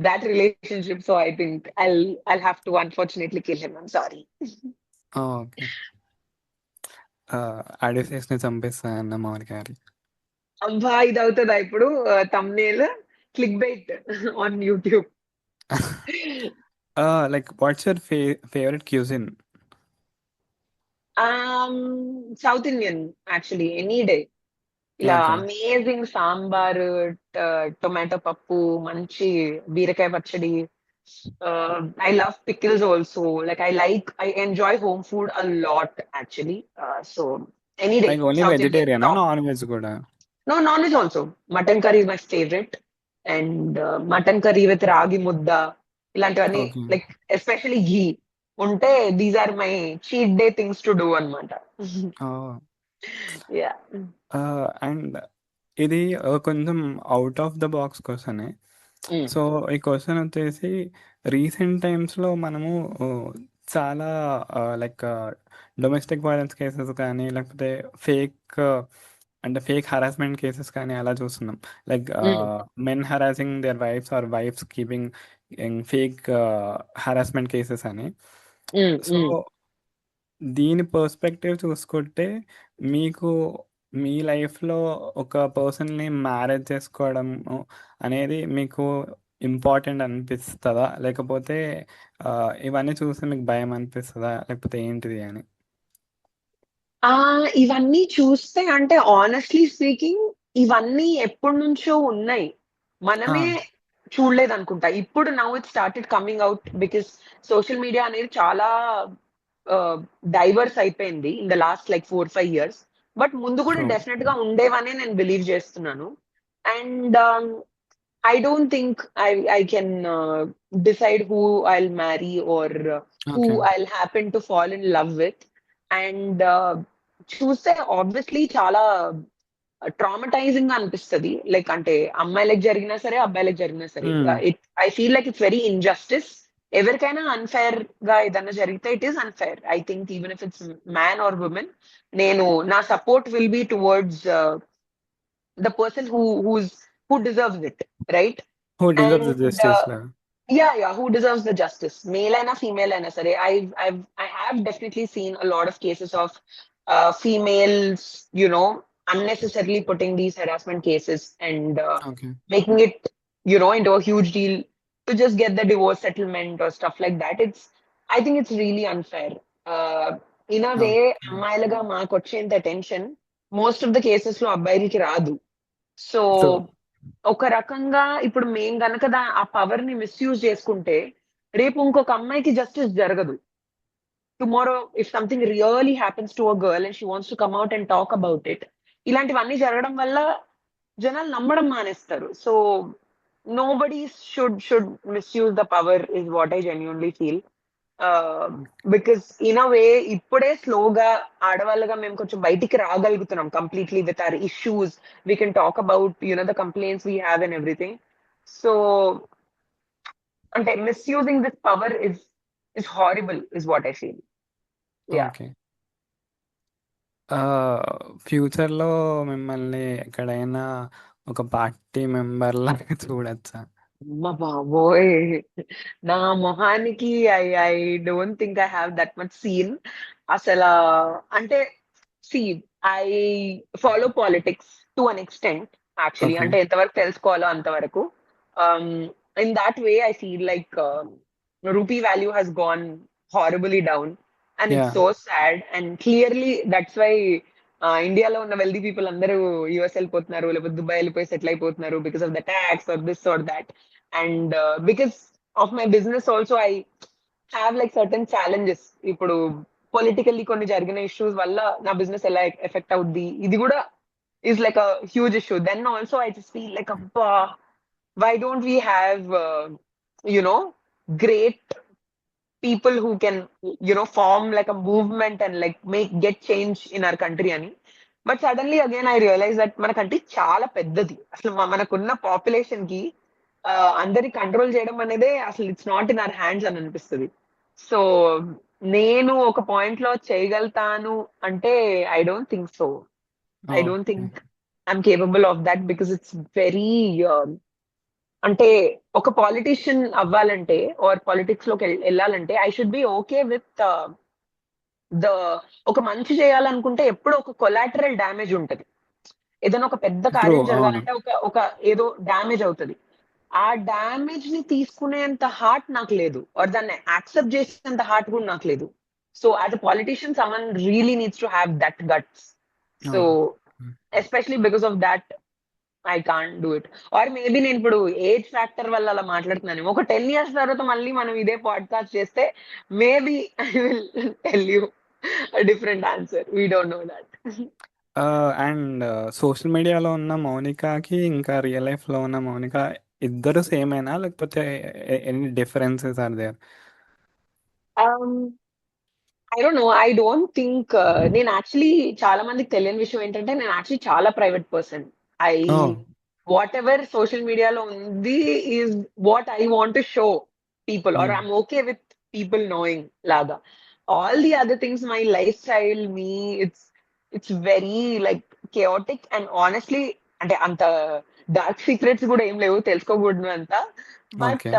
that relationship. So I think I'll have to unfortunately kill him. I'm sorry. okay. Advisesh ని చంపేస్తా అన్న మామూలు గారి. అబ్బా ఇది అవుతుందా ఇప్పుడు thumbnail click bait on YouTube. Like, what's your favorite cuisine? South Indian actually any day. ఇలా Okay. అమేజింగ్ సాంబార్, టొమాటో పప్పు, మంచి బీరకాయ పచ్చడి. I love pickles also. I enjoy home food a lot actually. So any day Like only south Indian vegetarian, top. non-veg కూడా? No, non veg also. Mutton curry is my favourite. And mutton curry with ragi mudda, ఇలాంటివన్నీ, Okay. Like especially ghee ఉంటే these are my cheat day things to do అనమాట. Oh. Yeah. And ఇది కొంచెం out of the box క్వశ్చనే. So ఈ question వచ్చేసి recent టైమ్స్లో మనము చాలా లైక్ డొమెస్టిక్ వైలెన్స్ కేసెస్ కానీ లేకపోతే ఫేక్ అంటే ఫేక్ హరాస్మెంట్ కేసెస్ కానీ అలా చూస్తున్నాం. Like men harassing their wives or wives keeping fake harassment cases అని. సో దీని పర్స్పెక్టివ్ చూసుకుంటే మీకు మీ లైఫ్లో ఒక పర్సన్ని మ్యారేజ్ చేసుకోవడం అనేది మీకు ఇంపార్టెంట్ అనిపిస్తుందా, లేకపోతే ఇవన్నీ చూస్తే మీకు భయం అనిపిస్తుందా, లేకపోతే ఏంటిది అని? ఇవన్నీ చూస్తే అంటే ఆనెస్ట్లీ స్పీకింగ్ ఇవన్నీ ఎప్పటి నుంచో ఉన్నాయి, మనమే చూడలేదు అనుకుంటా. ఇప్పుడు now it started coming out because social media అనేది చాలా డైవర్స్ అయిపోయింది in the last like 4-5 years. But ముందు కూడా True. డెఫినెట్ గా ఉండేవనే నేను బిలీవ్ చేస్తున్నాను. And I don't think I can decide who I'll marry or who Okay. I'll happen to fall in love with. And చూస్తే obviously చాలా ట్రామటైజింగ్ అనిపిస్తుంది. Like అంటే అమ్మాయిలకు జరిగినా సరే, అబ్బాయిలకు జరిగినా సరే, I feel like it's very injustice. ఎవరికైనా అన్ఫేర్ గా ఏదైనా జరిగితే it is unfair. I think even if it's man or women, నా support will be towards the person who deserves it, right? Who deserves the And justice? yeah, who deserves the justice, male aina female aina sare. I have definitely seen a lot of cases of females, unnecessarily putting these harassment cases and Okay. making it, into a huge deal to just get the divorce settlement or stuff like that. I think it's really unfair. In a way, అమ్మాయిలుగా మాకు వచ్చేంత tension most of the cases లో అబ్బాయిలకి రాదు. So True. ఒక రకంగా ఇప్పుడు మేం గనక ఆ పవర్ ని మిస్యూజ్ చేసుకుంటే రేపు ఇంకొక అమ్మాయికి జస్టిస్ జరగదు. Tomorrow if something really happens to a girl and she wants to come out and talk about it, ఇలాంటివన్నీ జరగడం వల్ల జనాలు నమ్మడం మానేస్తారు. So nobody should misuse the power is what I genuinely feel. Because in a way ఇప్పుడే స్లోగా ఆడవాళ్ళగా మేము కొంచెం బయటికి రాగలుగుతున్నాం completely with our issues. We can talk about the complaints we have and everything. So అంటే misusing this power is horrible is what I feel. Yeah. Okay. ఫ్యూచర్లో మిమ్మల్ని ఎక్కడైనా ఒక పార్టీ మెంబర్ లాగా చూడొచ్చా? అమ్మ బాబోయ్, నా మొహానికి I I don't think I have that much scene. అసలు అంటే see I follow politics to an extent actually. Okay. అంటే ఎంతవరకు తెలుసుకోవాలో అంతవరకు. In that way I feel like rupee value has gone horribly down and yeah. It's so sad. And clearly that's why ఇండియాలో ఉన్న wealthy people అందరూ US వెళ్ళిపోతున్నారు, లేకపోతే Dubai వెళ్ళిపోయి సెటిల్ అయిపోతున్నారు because of the tax or this or that. And because of my business also I have like certain challenges. ఇప్పుడు politically కొన్ని జరిగిన ఇష్యూస్ వల్ల నా బిజినెస్ ఎలా ఎఫెక్ట్ అవుద్ది, ఇది కూడా is like a huge issue. Then also I just feel like అబ్బా, why don't we have you know great people who can form like a movement and like get change in our country అని. But suddenly again I realise that మన country చాలా పెద్దది. అసలు మనకున్న population కి అందరి control చేయడం అనేది అసలు it's not in our hands అని అనిపిస్తుంది. సో నేను ఒక పాయింట్ లో చేయగలుగుతాను అంటే I don't think so. I don't okay. Think I'm capable of that because it's very అంటే ఒక పాలిటీషియన్ అవ్వాలంటే ఆర్ పాలిటిక్స్ లోకి వెళ్ళాలంటే I should be okay with the ఒక మంచి చేయాలనుకుంటే ఎప్పుడు ఒక కొలాటరల్ డ్యామేజ్ ఉంటది. ఏదైనా ఒక పెద్ద ట్రూ. కార్యం అవును. జరగాలంటే ఒక ఒక ఏదో డ్యామేజ్ అవుతది. ఆ డ్యామేజ్ ని తీసుకునేంత హార్ట్ నాకు లేదు, ఆర్ దాన్ని యాక్సెప్ట్ చేసేంత హార్ట్ కూడా నాకు లేదు. So as a politician someone really needs to have that guts. So okay. Especially because of that I can't do it. Or maybe నేను ఇప్పుడు ఏజ్ ఫ్యాక్టర్ వల్ల అలా మాట్లాడుతున్నాను. ఒక 10 years తర్వాత మళ్ళీ మనం ఇదే పాడ్కాస్ట్ చేస్తే maybe I will tell you different answer. We don't know that. And social మీడియాలో ఉన్న మౌనికాకి ఇంకా రియల్ లైఫ్లో ఉన్న మౌనిక ఇద్దరు సేమేనా, లేకపోతే any differences are there? I don't know. I don't think నేను యాక్చువల్లీ చాలా మందికి తెలియని విషయం ఏంటంటే నేను యాక్చువల్లీ చాలా private person. I oh. What social మీడియాలో ఉంది is what I want to show people, or I'm okay with people knowing లాగా. All the other things, my lifestyle, me it's very like chaotic and honestly అంటే అంత dark secrets కూడా ఏం లేవు తెలుసుకోకూడదు అంత. But okay.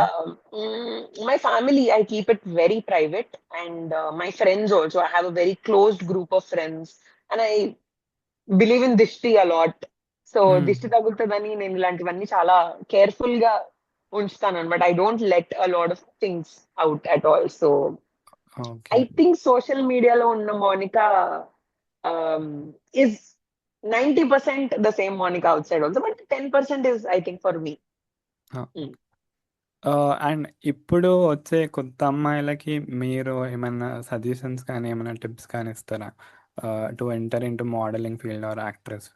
my family, I keep it very private. And my friends also, I have a very closed group of friends. And I believe in dishti a lot. సో దిష్టి తగులుతుందని నేను ఇలాంటివన్నీ చాలా కేర్ఫుల్ గా ఉంచుతాను అనమాట. I don't let a lot of things out at all. So okay. I think social మీడియాలో ఉన్న Monica is 90% the same Monica outside also, but 10% is I think for me. And ఇప్పుడు వచ్చే కొత్త అమ్మాయిలకి మీరు ఏమైనా సజెషన్స్ కానీ ఏమైనా టిప్స్ కానీ ఇస్తారా to enter into modelling field are actress?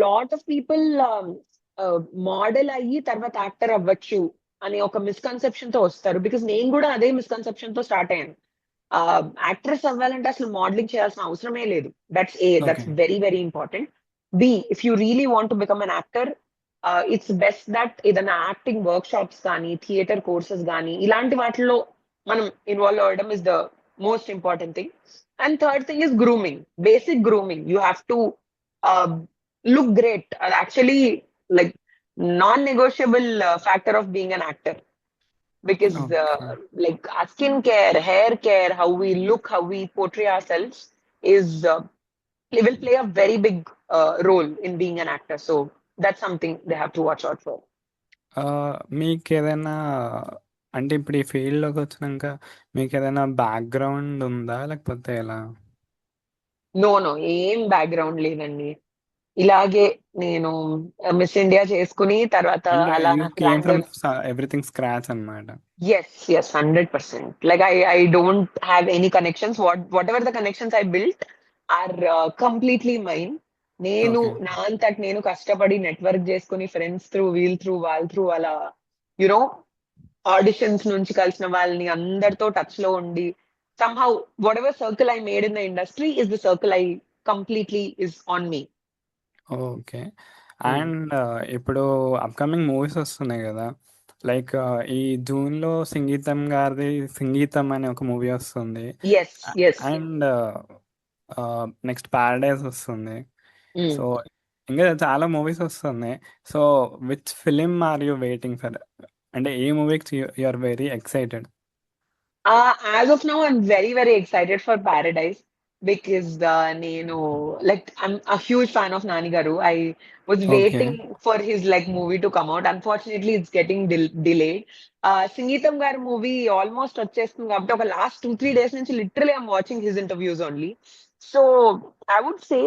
Lot of people model అయ్యి తర్వాత యాక్టర్ అవ్వచ్చు అనే ఒక మిస్కన్సెప్షన్ తో వస్తారు. బికాస్ నేను కూడా అదే మిస్కన్సెప్షన్ తో స్టార్ట్ అయ్యాను. యాక్ట్రెస్ అవ్వాలంటే అసలు మోడలింగ్ చేయాల్సిన అవసరమే లేదు. That's okay. Very very important. Be if you really want to become an actor, it's best that ఏదైనా యాక్టింగ్ వర్క్ షాప్స్ కానీ థియేటర్ కోర్సెస్ కానీ ఇలాంటి వాటిలో మనం ఇన్వాల్వ్ అవ్వడం is the most important thing. And third thing is grooming, basic grooming. You have to look great are actually like non-negotiable factor of being an actor, because okay. like our skin care, hair care, how we look, how we portray ourselves is will play a very big role in being an actor. So that's something they have to watch out for. మీకు ఏదైనా అంటే ఇప్పుడు ఈ ఫీల్డ్లోకి వచ్చినాక మీకు ఏదైనా background ఉందా, లేకపోతే ఎలా? నో ఏం బ్యాక్గ్రౌండ్ లేదండి. ఇలాగే నేను మిస్ ఇండియా చేసుకుని తర్వాత అంటే అలా you came from random. Everything scratch అన్నమాట. Yes, 100%. Like I don't have any connections. Whatever the connections I built are completely mine. నేను ఓకే. నా అంతటి నేను కష్టపడి నెట్వర్క్ చేసుకుని ఫ్రెండ్స్ త్రూ వీల్ త్రూ వాళ్ళ త్రూ అలా యునో ఆడిషన్స్ నుంచి కలిసిన వాళ్ళని అందరితో టచ్ లో ఉండి somehow whatever circle I made in the industry is the circle I completely is on me. Okay. And ఇప్పుడు అప్కమింగ్ మూవీస్ వస్తున్నాయి కదా, లైక్ ఈ జూన్లో సంగీతం గారిది 'సంగీతం' అనే ఒక మూవీ వస్తుంది. Yes, yes. And next 'Paradise' వస్తుంది. Mm. సో ఇంకా చాలా మూవీస్ వస్తున్నాయి. So which film are you waiting for? అంటే ఏ మూవీకి you are very excited? As of now, I'm very, very excited for Paradise because like I'm a huge fan of Nani Garu. I was okay. waiting for his like movie to come out. Unfortunately, it's getting delayed. Sangeetam Garu movie almost వచ్చేస్తుంది కాబట్టి ఒక last 2-3 days నుంచి literally I'm watching his interviews only. So I would say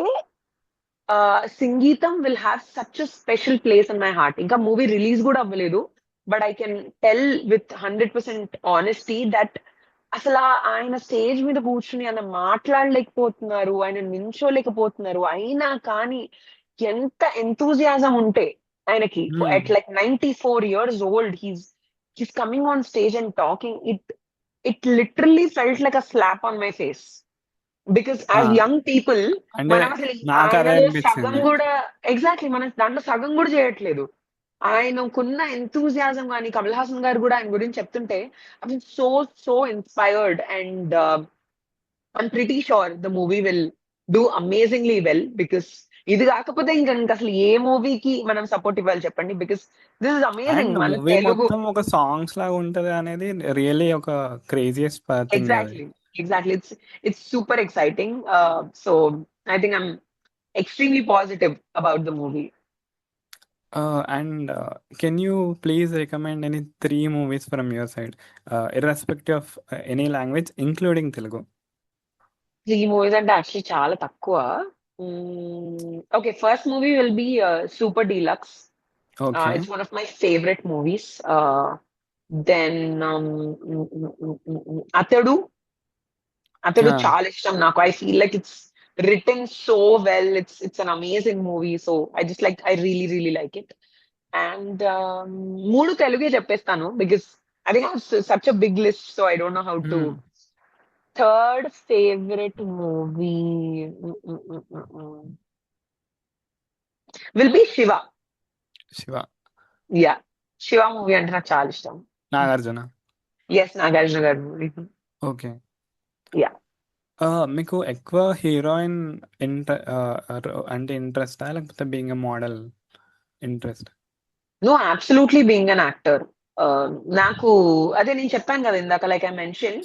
Sangeetam will have such a special place in my heart. ఇంకా movie release కూడా అవ్వలేదు, but I can tell with 100% honesty that అసలు ఆయన stage మీద కూర్చుని ఆయన మాట్లాడలేకపోతున్నారు, ఆయన నించోలేకపోతున్నారు. అయినా కానీ ఎంత ఎంతూజియాజం ఉంటే ఆయనకి హ్మ్. At like 94 years old, he's coming on stage and talking. It literally felt like a slap on my face. Because as young people అంటే మనం అసలు నాకు అదే ఆయనలో సగం అనిపించింది. కూడా ఎగ్జాక్ట్లీ మనం దాంట్లో సగం కూడా చేయట్లేదు. ఆయనకున్న ఎంతూజియాజం కానీ కమల్ హాసన్ గారు కూడా ఆయన గురించి చెప్తుంటే I so so inspired and I'm pretty sure the movie will do amazingly well because ఇది కాకపోతే ఇంకా అసలు ఏ మూవీకి మనం సపోర్ట్ ఇవ్వాలి చెప్పండి, because this is amazing and మన మూవీ తెలుగు. మొత్తం ఒక సాంగ్స్ లాగా ఉంటది అనేది రియల్లీ ఒక క్రేజియస్ట్ థింగ్ అది. Exactly, exactly. It's super exciting. So I think I'm extremely positive about the movie. And can you please recommend any three movies from your side, irrespective of any language, including Telugu? Three movies అంటే actually చాలా తక్కువ. Okay, first movie will be Super Deluxe. Okay. It's one of my favorite movies. Then Atadu. Atadu Yeah. చాలా ఇష్టం నాకు. I feel like it's written so well. It's an amazing movie. So I really really like it. And మూడు తెలుగే చెప్పేస్తాను because I think such a big list, so I don't know how to. Hmm. Third favourite movie will be Shiva. Shiva. Yeah, Shiva movie అంటే నాకు చాలా ఇష్టం. Nagarjuna. Yes, Nagarjuna గారి movie. Okay. Yeah. మీకు ఎక్కువ హీరోయిన్ అంటే ఇంట్రెస్టా, లేకపోతే being a model interest? No, absolutely being an actor. నాకు అదే నేను చెప్పాను కదా ఇందాక, like I mention,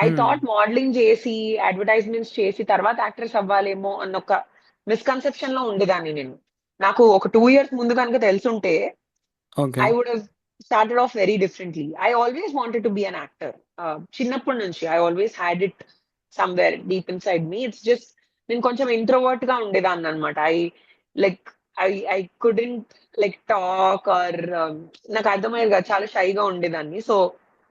I thought modelling చేసి అడ్వర్టైజ్మెంట్స్ చేసి తర్వాత యాక్ట్రెస్ అవ్వాలేమో అన్న ఒక మిస్కన్సెప్షన్ లో ఉండేదాన్ని నేను. నాకు ఒక 2 years ముందు కనుక తెలుసుంటే okay. I would have started off very differently. I always wanted to be an actor. చిన్నప్పటి నుంచి I always had it somewhere deep inside me. It's just నేను కొంచెం ఇంట్రోవర్ట్ గా ఉండేదాన్ని అనమాట. Like I couldn't like talk or నాకు అర్థమయ్యేది కాదు, చాలా షైగా ఉండేదాన్ని. సో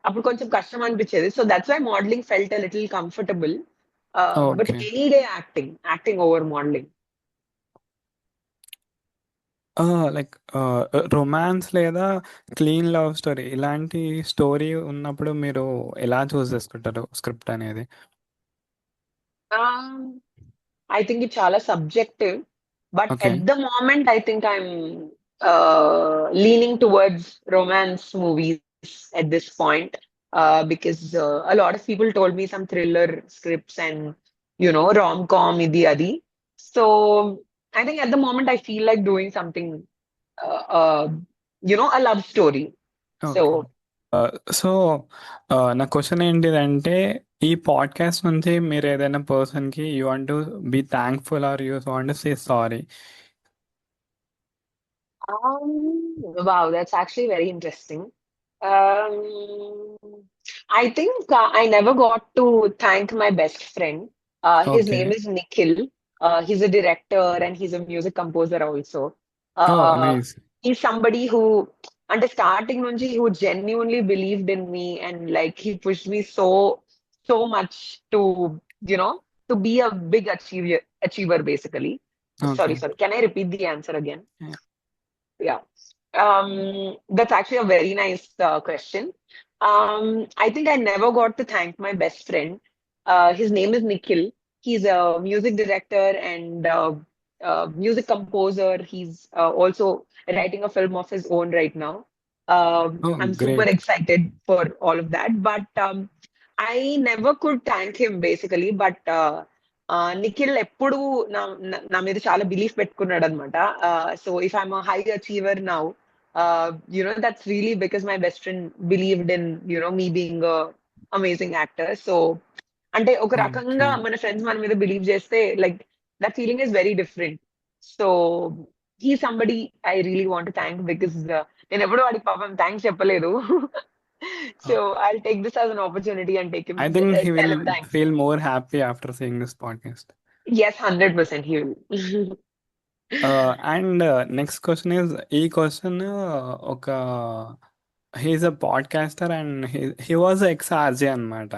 అప్పుడు కొంచెం కష్టం అనిపించేది. So that's why modelling felt a little comfortable. But okay. Any day acting over modelling. Like romance లేదా క్లీన్ లవ్ స్టోరీ, ఇలాంటి స్టోరీ ఉన్నప్పుడు మీరు ఎలా చూస్ చేసుకుంటారు స్క్రిప్ట్ అనేది? I think it's chala subjective, but okay. at the moment, I think I'm leaning towards romance movies at this point, because a lot of people told me some thriller scripts and rom-com idi adi. So I think at the moment I feel like doing something, uh, uh, a love story. So okay. So నా question ఏంటిదంటే, ఈ podcast నుంచి మీరు ఏదైనా పర్సన్కి you want to be thankful or you want to say sorry? wow, that's actually very interesting. Um, I think I never got to thank my best friend. His okay. name is Nikhil. He's a director and he's a music composer also. Oh Uh, nice. he's somebody who, under starting nunchi, who genuinely believed in me and like he pushed me so much to to be a big achiever basically. Okay. Sorry. Can I repeat the answer again? Yeah. That's actually a very nice question. I think I never got to thank my best friend. His name is Nikhil. He's a music director and music composer. He's also writing a film of his own right now. Oh, I'm super great. excited for all of that, but I never could thank him basically. But Nikhil ఎప్పుడు నా మీద చాలా belief పెట్టుకున్నాడు అనమాట. So if I'm high achiever now, that's really because my best friend believed in, me being a amazing actor. So అంటే ఒక రకంగా Okay. మన ఫ్రెండ్స్ మన మీద బిలీవ్ చేస్తే like that feeling is very different. So he somebody I really want thank because నేను ఎప్పుడు వాడికి పాపం థ్యాంక్స్ చెప్పలేదు. So Uh, I take this as an opportunity and take him I think he tell him will thanks. feel more happy after seeing this podcast. Yes, 100% he will. And next question is, ఈ question ఒక he's a podcaster and he was ex RJ అనమాట.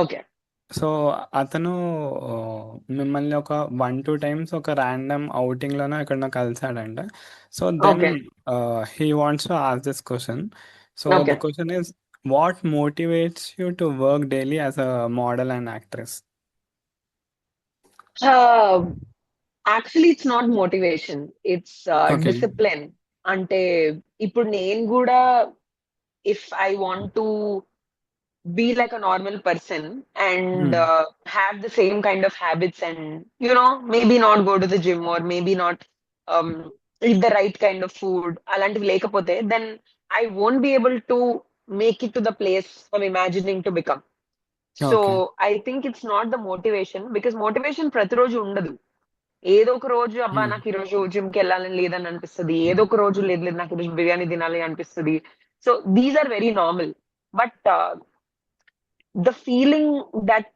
Okay, so అతను మిమ్మల్ని ఒక 1 2 times ఒక random అవుటింగ్లోనో ఎక్కడనో కలిసాడంట. So then okay, he wants to ask this question. So the okay. Question is, what motivates you to work daily as a model and actress? Uh, Actually, it's not motivation. It's okay. discipline. అంటే ఇప్పుడు నేను కూడా if I want to be like a normal person and have the same kind of habits and maybe not go to the gym or maybe not um, eat the right kind of food అలాంటివి లేకపోతే then I won't be able to make it to the place I'm imagining to become. So okay. I think it's not the motivation because motivation ప్రతిరోజు ఉండదు. ఏదో ఒక రోజు అబ్బా నాకు ఈ రోజు జిమ్ కి వెళ్ళాలని లేదని అనిపిస్తుంది, ఏదో ఒక రోజు లేదు లేదు నాకు ఈ రోజు బిర్యానీ తినాలి అనిపిస్తుంది. So these are very normal. But the feeling that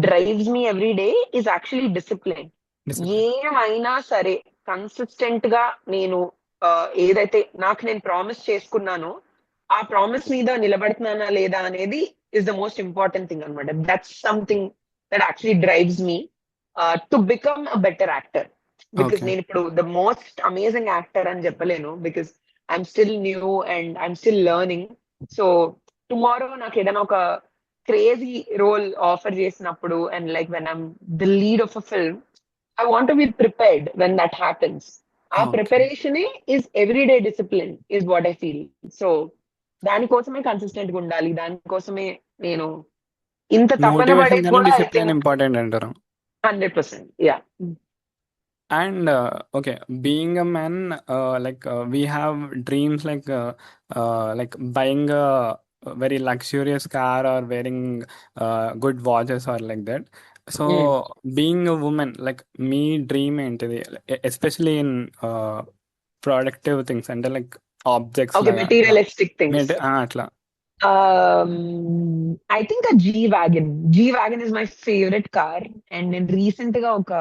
drives me every day is actually discipline. Discipline. ఏమైనా సరే కన్సిస్టెంట్ గా నేను ఏదైతే నాకు నేను ప్రామిస్ చేసుకున్నానో ఆ ప్రామిస్ మీద నిలబడుతున్నానా లేదా అనేది is the most important thing అనమాట. That's something that actually drives me to become a better actor. Because okay. నేను ఇప్పుడు ద మోస్ట్ అమేజింగ్ యాక్టర్ అని చెప్పలేను because I'm still new and I'm still learning. So tomorrow నాకు ఏదైనా ఒక crazy role offer చేసినప్పుడు and like when I'm the lead of a film, I want to be prepared when that happens. ఆ okay. Preparation is everyday discipline is what I feel. So దానికోసమే consistent గా ఉండాలి, దానికోసమే నేను ఇంత తపన motivation పడేది కన్నా కూడా ఐ డిసిప్లిన్ థింక్ ఇంపార్టెంట్ అంటారు. 100%. Yeah. And okay, being a man, we have dreams like buying a very luxurious car or wearing good watches or like that. So being a woman, like me dream ఏంటిది, especially in productive things అంటే like objects okay, లాగా అట్లా. Materialistic things. అట్లా. I think G-Wagon. G-Wagon is my favorite car. And నేను recent గా ఒక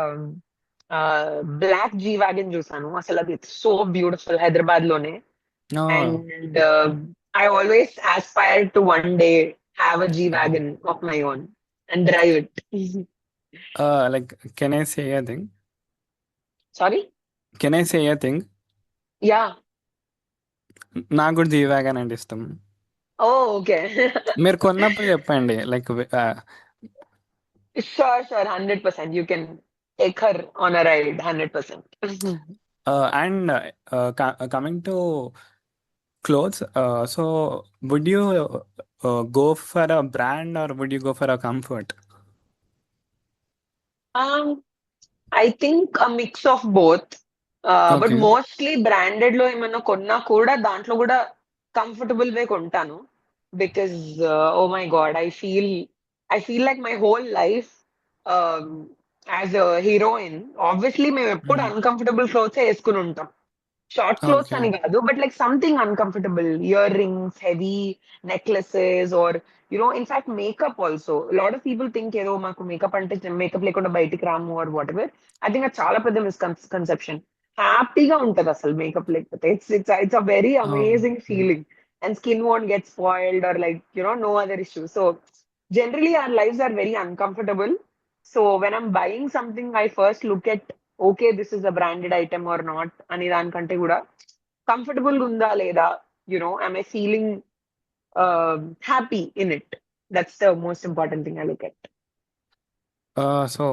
black G-Wagon చూసాను. అసలు అది సో బ్యూటిఫుల్, హైదరాబాద్ లోనే. Oh, And I always aspire to one day have a G-Wagon of my own and drive it. like can I say a thing? Sorry? Can I say a thing? Yeah. నాకు కూడా G wagon అంటే ఇష్టం. Oh, okay. మీరు కొన్నప్పుడు చెప్పండి, like Sure, 100%. You can take her on a ride, 100%. And coming to clothes, so would you go for a brand or would you go for a comfort? Um, I think a mix of both. But Okay. mostly branded లో ఏమన్నా కొన్నా కూడా దాంట్లో కూడా comfortable way కొంటాను. Because oh my God, I feel like my whole life as a heroine obviously మేము ఎప్పుడు Mm. Uncomfortable clothes వేసుకుని ఉంటాం. Short clothes Okay. అని కాదు, but like something uncomfortable, earrings, heavy necklaces or in fact makeup also. Lot of people think ఏదో మాకు makeup అంటే makeup లేకుండా బయటికి రాము or whatever. I think అది చాలా పెద్ద మిస్కన్సెప్షన్. హ్యాపీగా ఉంటది అసలు మేకప్ లేకపోతే. It's a very Oh, amazing feeling and skin won't get spoiled or like no other issue. So generally our lives are very uncomfortable. So when I'm buying something, I first look at, okay, this is a branded item or not అని దానికంటే కూడా comfortable ఉందా లేదా, am I feeling happy in it? That's the most important thing I look at. So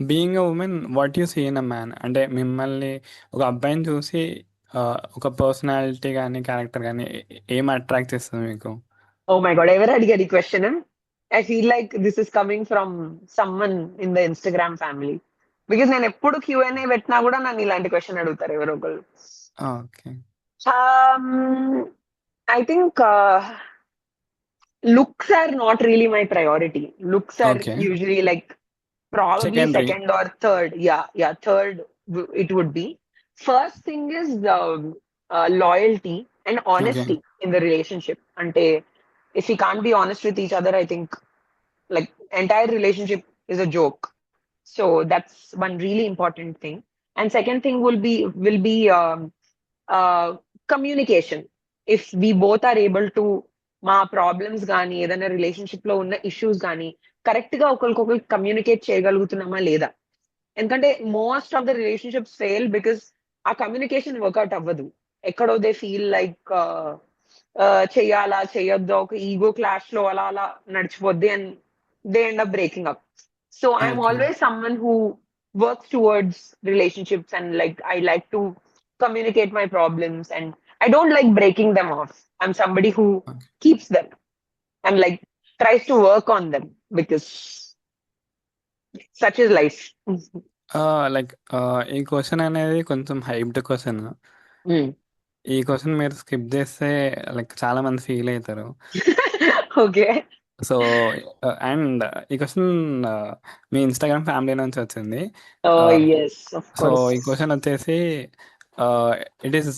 being a women what you see in a man, అంటే మిమ్మల్ని ఒక అబ్బాయిని చూసి ఒక పర్సనాలిటీ కానీ క్యారెక్టర్ కానీ ఏం అట్రాక్ట్ చేస్తుంది మీకు? Oh my God, ever had a question? I feel like this is coming from someone in the Instagram family. Because నేను ఎప్పుడు Q&A పెట్టినా కూడా నన్ను ఇలాంటి క్వశ్చన్ అడుగుతారు ఎవరో ఒకరు. Okay. I think looks are not really my priority. Looks are okay. usually like probably secondary. second or third. Yeah, third it would be. First thing is the loyalty and okay. honesty in the relationship. Ante, if we can't be honest with each other, I think like entire relationship is a joke. So that's one really important thing. And second thing will be uh, communication. If we both are able to మా problems కానీ ఏదైనా relationship లో ఉన్న issues కానీ correct గా ఒకరికొకరు communicate చేయగలుగుతున్నామా లేదా. ఎందుకంటే most of the relationships fail because ఆ కమ్యూనికేషన్ వర్కౌట్ అవ్వదు. ఎక్కడో దే ఫీల్ లైక్ చెయ్యాలా చెయ్యొద్దు, ఒక ఈగో క్లాష్ లో అలా అలా నడిచిపోద్ది and they end up breaking up. So I'm okay. Always someone who works towards relationships and like I like to communicate my problems and I don't like breaking them off. I'm somebody who okay. keeps them and like tries to work on them because such is life. Like ఈ question అనేది కొంచెం hyped question. Mm. ఈ క్వశ్చన్ మీరు skip చేస్తే like చాలా మంది feel అవుతారు. Okay. సో అండ్ ఈ క్వశ్చన్ మీ ఇన్స్టాగ్రామ్ ఫ్యామిలీ నుంచి వచ్చింది. Oh yes, of సో course. ఈ క్వశ్చన్ వచ్చేసి it is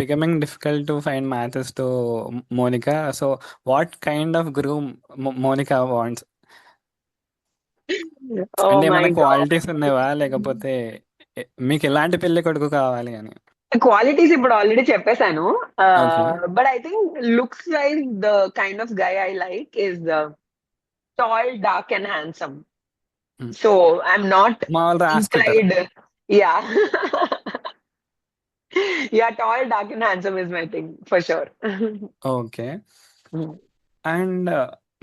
becoming difficult to find matches to Monica. So what kind of groom Monica wants? Oh అంటే my ఏమైనా God. క్వాలిటీస్ ఉన్నవా, లేకపోతే మీకు ఎలాంటి పెళ్లి కొడుకు కావాలి అని? క్వాలిటీస్ ఇప్పుడు ఆల్రెడీ చెప్పేశాను. Okay. But I think looks wise the kind of guy I like is tall, dark and handsome. So I'm not మా వాళ్ళు రాసుకుంటారు. Inclined. Yeah yeah, tall, dark and handsome is my thing for sure. Okay. And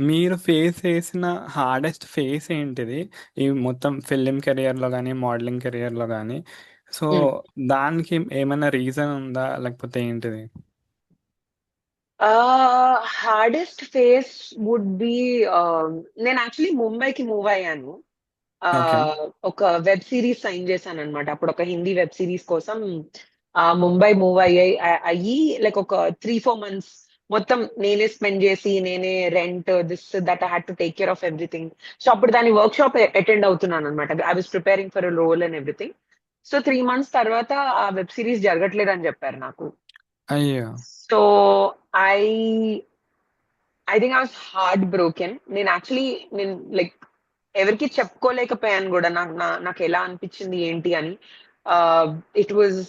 మీరు face చేసిన hardest phase ఏంటిది ఈ మొత్తం film కెరియర్లో కానీ మోడలింగ్ కెరియర్లో కానీ? సో దానికి ఏమైనా రీజన్ ఉందా, లేకపోతే ఏంటిది? హార్డెస్ట్ ఫేస్ వుడ్ బి, నేను యాక్చువల్లీ ముంబైకి మూవ్ అయ్యాను. ఓకే. ఒక వెబ్ సిరీస్ సైన్ చేశాను అనమాట. అప్పుడు ఒక హిందీ వెబ్ సిరీస్ కోసం ముంబై మూవ్ అయ్యి లైక్ ఒక 3-4 months మొత్తం నేనే స్పెండ్ చేసి, నేనే rent this that I had to take care of everything. So అప్పుడు దాని వర్క్ షాప్ అటెండ్ అవుతున్నాను అనమాట. I was preparing for role and everything. So 3 months తర్వాత ఆ వెబ్ సిరీస్ జరగట్లేదు అని చెప్పారు నాకు. అయ్యో. So I I think I was heart broken. నేను లైక్ ఎవరికి చెప్పుకోలేకపోయాను కూడా నాకు ఎలా అనిపించింది ఏంటి అని. ఇట్ వాజ్,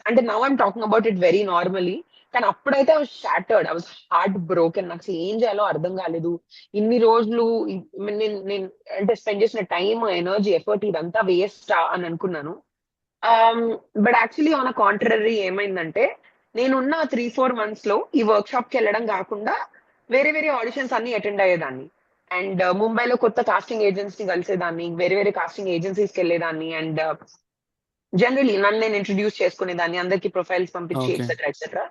అంటే now I'm talking about it very normally, కానీ అప్పుడైతే I was shattered, I was heart broken. నాకు అసలు ఏం చేయాలో అర్థం కాలేదు. ఇన్ని రోజులు నేను అంటే స్పెండ్ చేసిన టైం, ఎనర్జీ, ఎఫర్ట్ ఇదంతా వేస్ట్ అని అనుకున్నాను. But actually on a contrary ఏమైందంటే, నేనున్న 3-4 months లో ఈ వర్క్ షాప్ కి వెళ్ళడం కాకుండా వేరే వేరే ఆడిషన్స్ అన్ని అటెండ్ అయ్యేదాన్ని. అండ్ ముంబైలో కొత్త కాస్టింగ్ ఏజెన్సీ ని కలిసేదాన్ని, వేరే వేరే కాస్టింగ్ ఏజెన్సీస్ కి వెళ్ళేదాన్ని. అండ్ జనరలీ నన్ను నేను ఇంట్రడ్యూస్ చేసుకునేదాన్ని, అందరికి ప్రొఫైల్స్ పంపించి okay. Etcetera etcetera.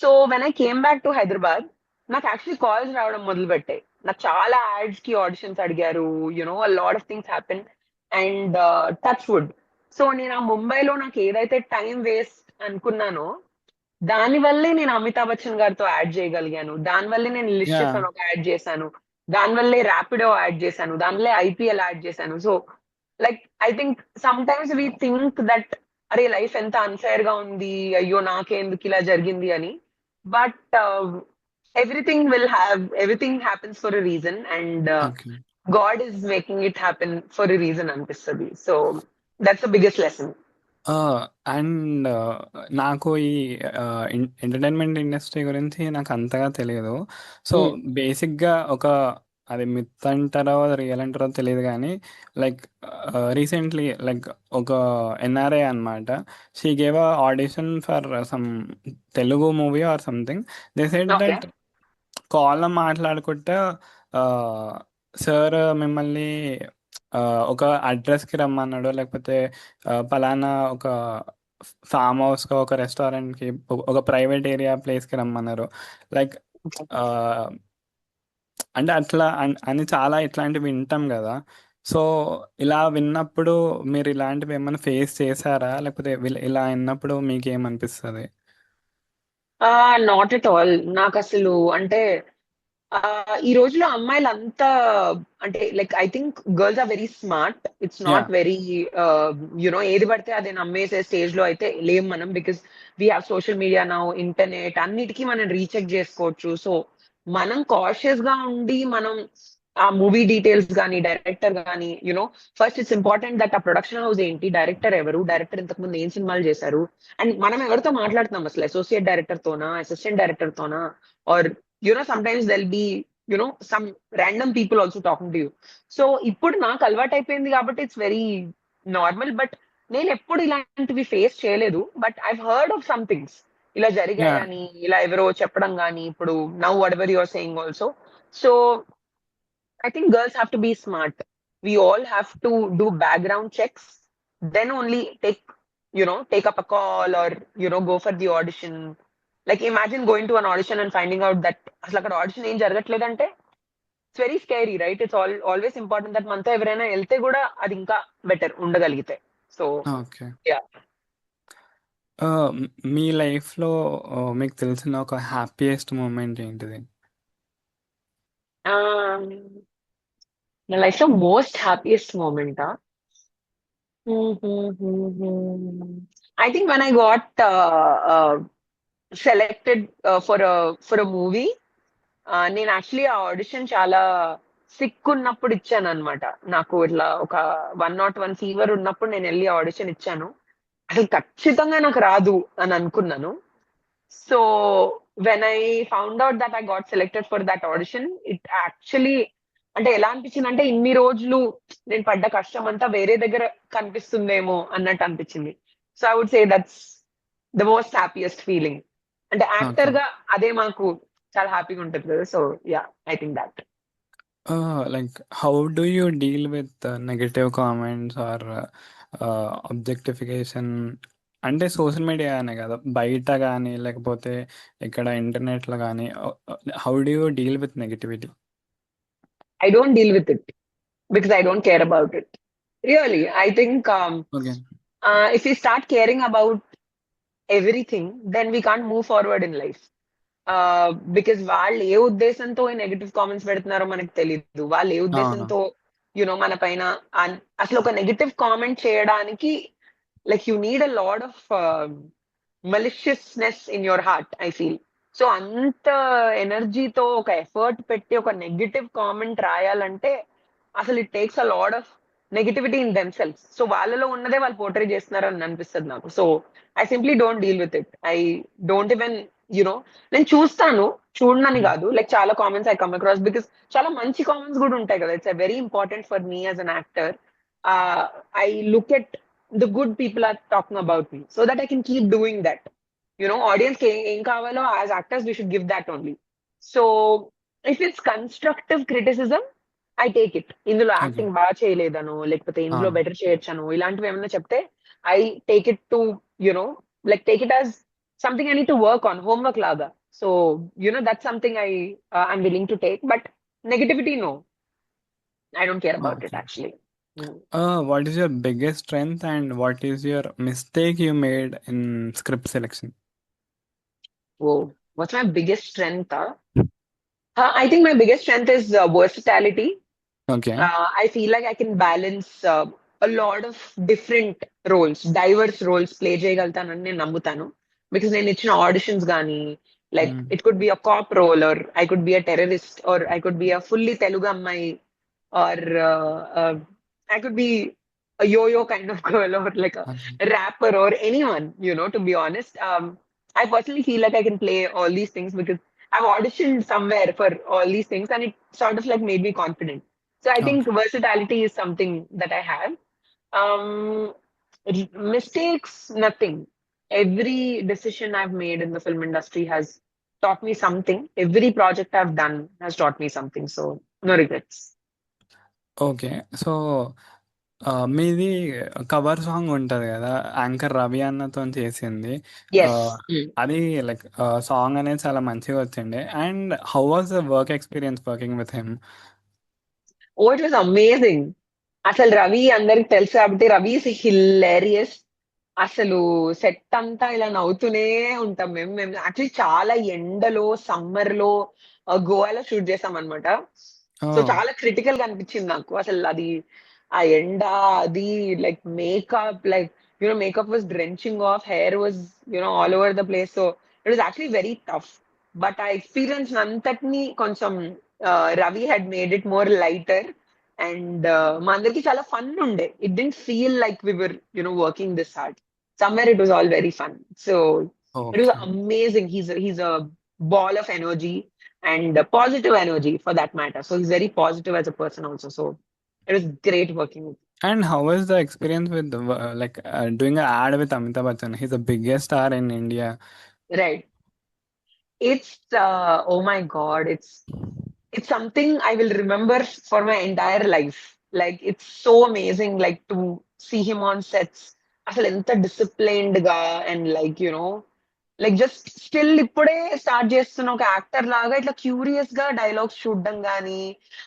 So when I came back to Hyderabad, నాకు యాక్చువల్లీ కాల్స్ రావడం మొదలు పెట్టాయి. నాకు చాలా యాడ్స్ కి ఆడిషన్స్ అడిగారు. అ lot of things happen. And touch wood, so నేను ఆ ముంబైలో నాకు ఏదైతే టైం వేస్ట్ అనుకున్నానో దాని వల్లే నేను అమితాబ్ బచ్చన్ గారితో యాడ్ చేయగలిగాను. దానివల్లే నేను యా. లిస్టెస్ అని ఒక యాడ్ చేశాను. దానివల్లే ర్యాపిడో యాడ్ చేశాను. దానివల్లే ఐపీఎల్ యాడ్ చేశాను. So like I think sometimes we think that అరే లైఫ్ ఎంత అన్ఫేర్ గా ఉంది, అయ్యో నాకెందుకు ఇలా జరిగింది అని. But everything happens for a reason and okay. God is making it happen for a reason అనిపిస్తుంది. So that's the biggest lesson. And నాకు ఈ ఎంటర్టైన్మెంట్ ఇండస్ట్రీ గురించి నాకు అంతగా తెలియదు. సో బేసిక్గా ఒక అది మిత్ అంటారో రియల్ అంటారో తెలియదు కానీ లైక్ రీసెంట్లీ లైక్ ఒక ఎన్ఆర్ఐ అనమాట. She gave a audition for some Telugu movie or something. They said okay. That కాల్లో మాట్లాడుకుంటా సార్ మిమ్మల్ని ఆ, ఒక అడ్రస్కి రమ్మన్నాడు, లేకపోతే పలానా ఒక ఫామ్ హౌస్కి, ఒక రెస్టారెంట్కి, ఒక ప్రైవేట్ ఏరియా ప్లేస్కి రమ్మన్నారు. లైక్ అంటే అట్లా అని చాలా ఇట్లాంటివి వింటాం కదా. సో ఇలా విన్నప్పుడు మీరు ఇలాంటివి ఏమైనా ఫేస్ చేశారా, లేకపోతే ఇలా విన్నప్పుడు మీకు ఏమనిపిస్తుంది? Not at all. నాకు అసలు అంటే ఈ రోజులో అమ్మాయిలు అంతా అంటే like I think girls are very smart. It's yeah. Not very ఏది పడితే అదే నమ్మేసే స్టేజ్ లో అయితే లేం మనం. Because we have social media now, internet, అన్నిటికీ మనం రీచెక్ చేసుకోవచ్చు. సో మనం కాషియస్ గా ఉండి మనం ఆ మూవీ డీటెయిల్స్ కానీ, డైరెక్టర్ కానీ, ఫస్ట్ ఇట్స్ ఇంపార్టెంట్ దట్ ఆ ప్రొడక్షన్ హౌస్ ఏంటి, డైరెక్టర్ ఎవరు, డైరెక్టర్ ఇంతకు ముందు ఏం సినిమాలు చేశారు, అండ్ మనం ఎవరితో మాట్లాడుతున్నాం అసలు, అసోసియేట్ డైరెక్టర్ తోనా, అసిస్టెంట్ డైరెక్టర్ తోనా, or sometimes there'll be some random people also talking to you. So ఇప్పుడు నాకు అలవాటు అయిపోయింది కాబట్టి ఇట్స్ వెరీ నార్మల్. బట్ నేను ఎప్పుడు ఇలాంటివి ఫేస్ చేయలేదు. But I heard of some things ఇలా యా. జరిగాయని, ఇలా ఎవరో చెప్పడం కానీ, ఇప్పుడు now what ever your saying also. So I think girls have to be smart. We all have to do background checks, then only take up a call, or go for the audition. Like imagine going to an audition and finding out that అసలు అక్కడ audition ఏం జరగట్లేదంటే it's very scary, right? It's always important that మనతో ఎవరైనా వెళ్తే కూడా అది ఇంకా బెటర్ ఉండగలిగితే. So okay. యా. మీ లైఫ్లో మీకు తెలిసిన ఒక హ్యాపీయెస్ట్ మూమెంట్ ఏంటిది? నా లైఫ్ లో most happiest moment I think when I got selected for a movie. నేను యాక్చువల్లీ ఆ ఆడిషన్ చాలా సిక్ ఉన్నప్పుడు ఇచ్చాను అనమాట. నాకు ఇట్లా ఒక 101 ఫీవర్ ఉన్నప్పుడు నేను వెళ్ళి ఆడిషన్ ఇచ్చాను. అసలు ఖచ్చితంగా నాకు రాదు అని అనుకున్నాను. So when I found out that I got selected for that audition, it actually అంటే ఎలా అనిపించింది అంటే ఇన్ని రోజులు నేను పడ్డ కష్టం అంతా వేరే దగ్గర కనిపిస్తుందేమో అన్నట్టు అనిపించింది. So I would say that's the most happiest feeling. అంటే ఓకే. యాక్టర్ గా అదే మాకు చాలా హ్యాపీగా ఉంటుంది కదా. So yeah, I think that. Like how do you deal with negative comments or objectification? అంటే సోషల్ మీడియా అనే కదా, బయట కానీ లేకపోతే ఇక్కడ ఇంటర్నెట్లో కానీ, how do you deal with negativity? I don't deal with it because I don't care about it. Really I think okay. if we start caring about everything, then we can't move forward in life. Because వాళ్ళు ఏ ఉద్దేశంతో ఈ negative comments పెడుతున్నారో మనకు తెలియదు. వాళ్ళు ఏ అవును. ఉద్దేశంతో మన పైన అసలు ఒక నెగటివ్ కామెంట్ చేయడానికి like you need a lot of maliciousness in your heart, I feel. So అంత ఎనర్జీతో ఒక ఎఫర్ట్ పెట్టి ఒక నెగటివ్ కామెంట్ రాయాలంటే అసలు it takes a lot of negativity in themselves. So వాళ్ళలో ఉన్నదే వాళ్ళు పోర్ట్రే చేస్తున్నారు అని అనిపిస్తుంది నాకు. So I simply don't deal with it. I don't even you know నేను చూస్తాను, చూడనని కాదు. లైక్ చాలా comments I come across because చాలా మంచి కామెంట్స్ కూడా ఉంటాయి కదా. It's very important for me as an actor. I look at the good people are talking about me so that I can keep doing that. Audience కి ఏం కావాలో as actors we should give that only. So if it's constructive criticism I take it. ఇందులో okay. Acting బాగా చేయలేదను, లేకపోతే ఇందులో అవును. Better చేయొచ్చను, ఇలాంటివి ఏమైనా చెప్తే I take it to you know like take it as something I need to work on, homework లాగా. So that's something I'm willing to take. But negativity no, I don't care about it okay. Actually. What is your biggest strength and what is your mistake you made in script selection? Whoa, what's my biggest strength? I think my biggest strength is versatility. Okay. I feel like I can balance a lot of different roles, diverse roles play చేయగలుగుతానని నేను నమ్ముతాను. Because నేను ఇచ్చిన auditions కానీ like Mm. It could be a cop role, or I could be a terrorist, or I could be a fully Telugu అమ్మాయి, or I could be a yo-yo kind of girl, or like a Okay. rapper, or anyone, to be honest. I personally feel like I can play all these things because I've auditioned somewhere for all these things, and it sort of like made me confident. So I think Okay. versatility is something that I have. Um, Mistakes, nothing. Every decision I've made in the film industry has taught me something. Every project I've done has taught me something. So no regrets. Okay. So, మీది cover song ఉంటది గదా! Anchor Ravi అన్నతోని చేసింది. ఆహ్, Yes. అది like song అనేది చాలా మంచిగా వచ్చిండే. And how was the work experience working with him? Oh, it was amazing. అసలు రవి అందరికి తెలుసు కాబట్టి రవి ఇస్ హిల్లేరియస్. అసలు సెట్ అంతా ఇలా నవ్వుతూనే ఉంటాం మేము. మేము యాక్చువల్లీ చాలా ఎండలో, సమ్మర్ లో గోవాలో షూట్ చేసాం అనమాట. సో ఓహ్! చాలా క్రిటికల్ గా అనిపించింది నాకు. అసలు అది ఆ ఎండ, అది like makeup, like makeup was drenching off, hair was all over the place. So it was actually very tough. But ఆ ఎక్స్పీరియన్స్ అంతటిని కొంచెం Ravi had made it more lighter. And మా అందరికి చాలా ఫన్ ఉండే. It didn't feel like we were working this hard. Somewhere it was all very fun. So it was okay. amazing. He's a ball of energy and positive energy for that matter. So he's very positive as a person also. So it was great working with and how was the experience with like doing a add with Amitabh Bachchan? He is the biggest star in India. him. Right. It's oh my God. It's something I will remember for my entire life. Like it's so amazing, like to see him on sets. అసలు ఎంత disciplined గా and like just still ఇప్పుడే start చేస్తున్న ఒక actor లాగా ఇట్లా curious గా dialogues చూడడం గానీ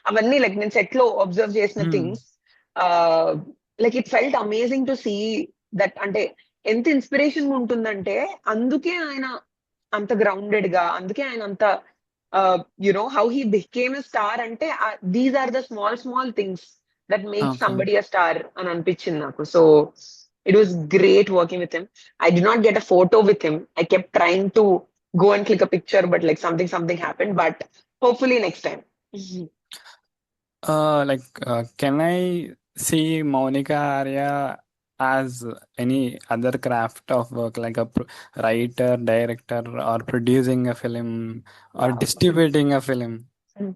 అవన్నీ లైక్ నేను సెట్ లో అబ్జర్వ్ చేసిన hmm. Things. Like it felt amazing to see that. అంటే ఎంత ఇన్స్పిరేషన్ ఉంటుందంటే అందుకే ఆయన అంత గ్రౌండెడ్ గా, అందుకే ఆయన అంత how he became a star అంటే these are the small small things that make okay. Somebody a star అని అనిపించింది నాకు. So it was great working with him. I did not get a photo with him. I kept trying to go and click a picture, but like something happened. But hopefully next time. Like, can I see Monica Arya as any other craft of work, like a writer, director, or producing a film, or Wow. distributing a film in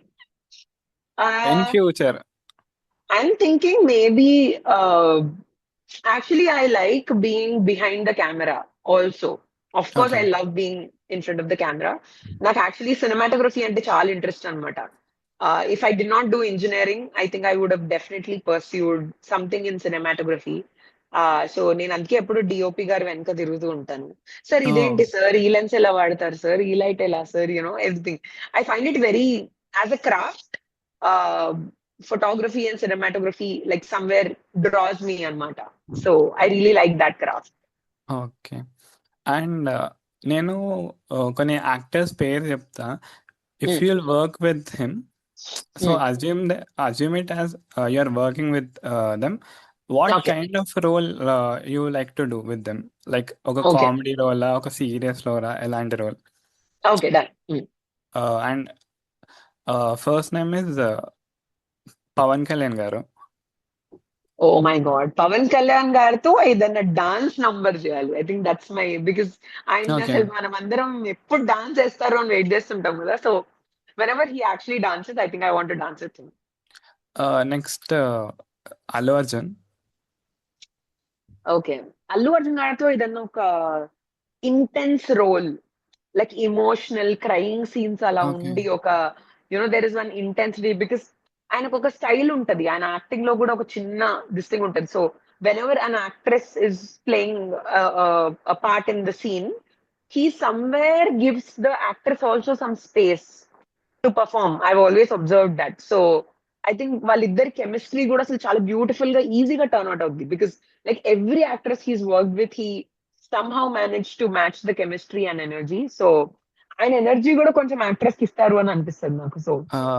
Uh, future? I'm thinking maybe actually I like being behind the camera also. Of course, I Okay. love being in front of the camera. నాకు actually cinematography అంటే చాలా interest అనమాట. If I did not do engineering, I think I would have definitely pursued something in cinematography. So నేను అందుకే ఎప్పుడు DOP గారు వెనక తిరుగుతూ ఉంటాను. సార్ Oh, ఇదేంటి సార్, ఈ లెన్స్ ఎలా వాడతారు సార్, ఈ లైట్ ఎలా sir, everything. I find it very as a craft. Photography and cinematography like somewhere draws me anmata. So I really like that craft. okay. And నేను కొన్ని actors పేరు చెప్తా. If Mm. You'll work with him, so Mm. assume it as you're working with them. What Okay. kind of role you like to do with them? Like ఒక Okay. Comedy రోలా, ఒక serious రోలా, ఎలాంటి role? Okay. Done. Mm. And first name is Pawan Kalyan garu. Oh my God. Pawan Kalyan గారితో ఏదన్నా dance number చేయాలి. I think that's my because ఆయన okay. అసలు మనం అందరం ఎప్పుడు డాన్స్ చేస్తారు అని వెయిట్ చేస్తుంటాం కదా. So whenever he actually dances, I think I want to dance with him. Next Allu Arjun. Okay. Allu Arjun గారితో ఏదన్నా ఒక intense role, like emotional crying scenes అలా ఓకే. ఉండి ఒక there is one intensity. Because ఆయనకు ఒక స్టైల్ ఉంటది. ఆయన యాక్టింగ్ లో కూడా ఒక చిన్న దిస్టింగ్ ఉంటది. So whenever an actress is playing a part in the scene, he somewhere gives the actress also some space to perform. I've always observed that. So I think వాళ్ళిద్దరి chemistry కూడా అసలు చాలా బ్యూటిఫుల్ గా ఈజీగా turn out అవుద్ది. Because like every actress he's work with, he somehow managed to match the chemistry and energy. So ఆయన energy కూడా కొంచెం యాక్ట్రెస్ కి ఇస్తారు అని అనిపిస్తుంది నాకు. So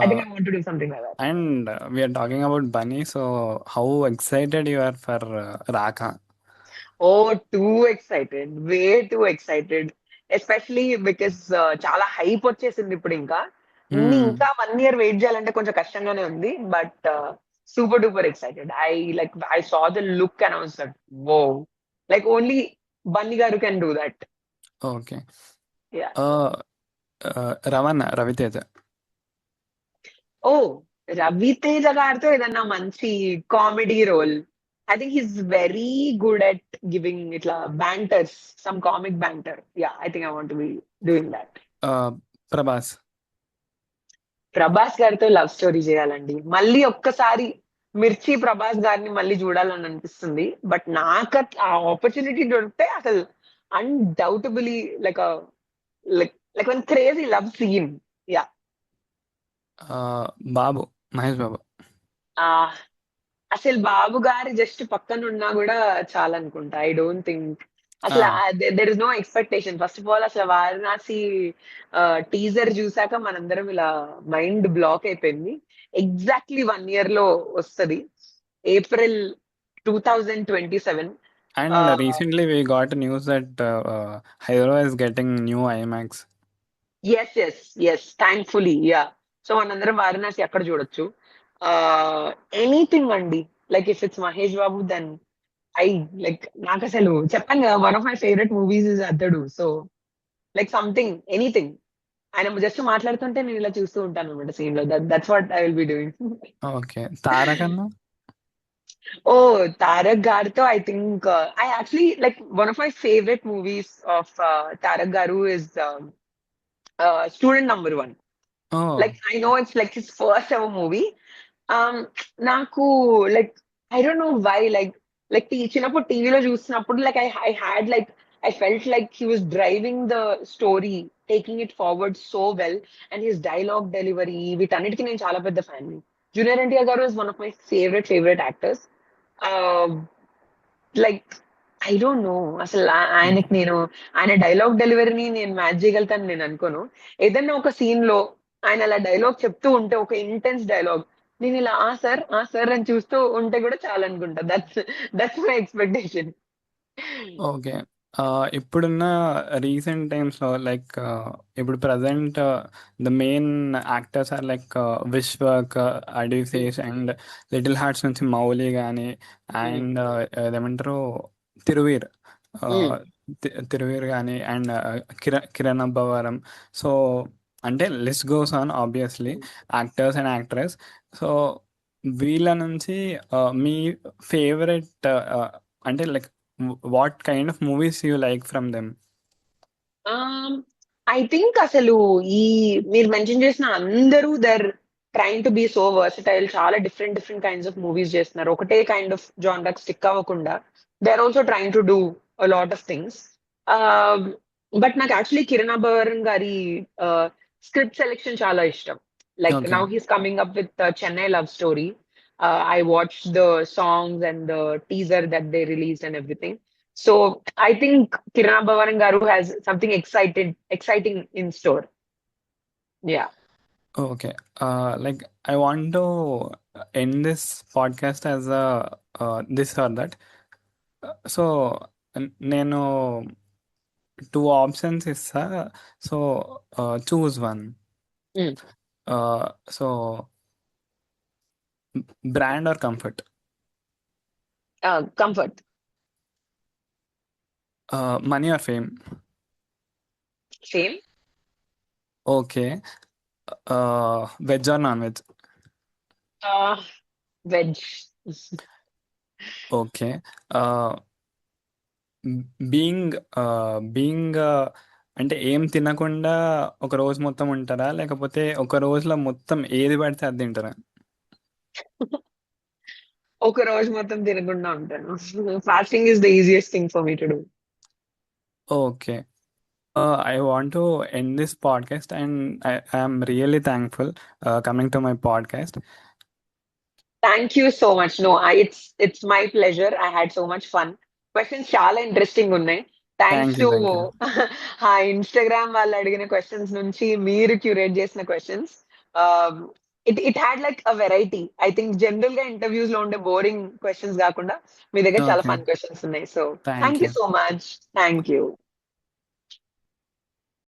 I think I want to do something like that. And we're talking about Bunny, so how excited you are for Raaka? Oh too excited, way too excited. Especially because చాలా hype వచ్చేసింది ఇప్పుడు. ఇంకా 1 year వెయిట్ చేయాలంటే కొంచెం కష్టంగానే ఉంది. But super duper excited. I saw the look and I was like whoa, like only Bunny garu can do that. Okay. Yeah. Ravi Teja. Oh, Ravi Teja గారితో ఏదన్నా మంచి comedy role. I think he's very good at giving ఇట్లా banters, some comic banter. Yeah, I think I want be doing that. ఆ, ప్రభాస్. ప్రభాస్ గారితో love story చేయాలండి. మళ్ళీ ఒక్కసారి మిర్చి ప్రభాస్ గారిని మళ్ళీ చూడాలని అనిపిస్తుంది. బట్ నాకు ఆ ఆపర్చునిటీ దొరికితే అసలు undoubtedly like like one crazy love scene. Yeah. ఆ, బాబు, మహేష్ బాబు. అసలు బాబు గారి జస్ట్ పక్కన ఉన్నా కూడా చాలనుకుంటా. ఐ డోంట్ థింక్ ఆ, అసలు there is no expectation. First of all అసలు వారణాసి టీజర్ చూసాక మనందరం ఇలా మైండ్ బ్లాక్ అయిపోయింది. ఎగ్జాక్ట్లీ 1 year లో వస్తది, April 2027. And recently we got news that Hyderabad is getting new IMAX. Yes yes yes, thankfully. Yeah. So మనందరం వారణాసి అక్కడ చూడొచ్చు. ఎనీథింగ్ అండి, like if it's Mahesh Babu then I like, నాకు అసలు చెప్పాను కదా, one of my favourite movies is Athadu. So like something, anything. ఆయన just మాట్లాడుతుంటే నేను ఇలా చూస్తూ ఉంటాను అనమాట సీన్ లో. That's what I will be doing. Okay, తారకన్నా. ఓ, తారక్ గారితో I think I actually like one of my favourite movies of Tarak garu is Student Number One. Oh, Like I know it's like his first ever movie. నాకు like I don't know why, like చిన్నప్పుడు టీవీలో చూసినప్పుడు like I had like I felt like he was driving the story, taking it forward so well, and his dialogue delivery వీటన్నిటికీ నేను చాలా పెద్ద fan. Junior NTR గారు is one of my favorite actors. Like I don't no అసలు ఆయనకి నేను, ఆయన dialogue డెలివరీని నేను మ్యాచ్ చేయగలుగుతాను నేను అనుకోను. ఏదన్నా ఒక సీన్ లో ఆయన అలా డైలాగ్ చెప్తూ ఉంటే, ఒక ఇంటెన్స్ డైలాగ్, నేను ఇలా ఆ సార్ అని చూస్తూ ఉంటే కూడా చాలా అనుకుంటా. That's my expectation. ఓకే. ఇప్పుడున్న రీసెంట్ టైమ్స్లో లైక్ ఇప్పుడు present the main actors are like Vishwak, Adivi Sesh and Little Hearts నుంచి మౌలి కానీ అండ్ ఏదేమంటారు తిరువీర్, తిరువీర్ కానీ అండ్ కిరణ్ అబ్బవరం. సో అంటే list goes on obviously actors and actress. So వీళ్ళ నుంచి మీ ఫేవరెట్ అంటే like what kind of movies you like from them? I think అసలు ఈ మీరు మెన్షన్ చేసిన అందరూ they're trying to be so versatile. చాలా డిఫరెంట్ కైండ్స్ ఆఫ్ మూవీస్ చేస్తున్నారు. ఒకటే కైండ్ ఆఫ్ జానర్ స్టిక్ అవ్వకుండా they are also trying to do a lot of things. But నాకు యాక్చువల్లీ కిరణ్ అబ్బవరం గారి స్క్రిప్ట్ సెలెక్షన్ చాలా ఇష్టం. Like okay. Now he's coming up with Chennai love story. I watched the songs and the teaser that they released and everything. So I think Kirana Bhavan Garu has something exciting in store. Yeah. Okay. Like I want to end this podcast as a this or that. So నేను two options ఇస్తా. So choose one. Mm. So brand or comfort? Comfort. Money or fame? Same. Okay. Veg or non veg? Uh, Veg. Okay. Being being అంటే ఏం తినకుండా ఒక రోజు మొత్తం ఉంటారా, లేకపోతే ఒక రోజులో మొత్తం ఏది పడితే అది తింటారా? ఒక రోజు మొత్తం తినకుండా ఉంటాను. Fasting is the easiest thing for me to do. Okay. I want to end this podcast, and I am really thankful coming to my podcast. Thank you so much. No, it's my pleasure. I had so much fun. Questions చాలా interesting ఉన్నాయి. Thanks Thank to you, thank you. ఆ Instagram వాళ్ళు అడిగిన questions నుంచి మీరు curate చేసిన questions, it had like a variety. I think general గా interviews లో ఉండే బోరింగ్ క్వశ్చన్స్ కాకుండా మీ దగ్గర చాలా Okay, ఫన్ క్వశ్చన్స్ ఉన్నాయి. So thank thank you you. So much. Thank you.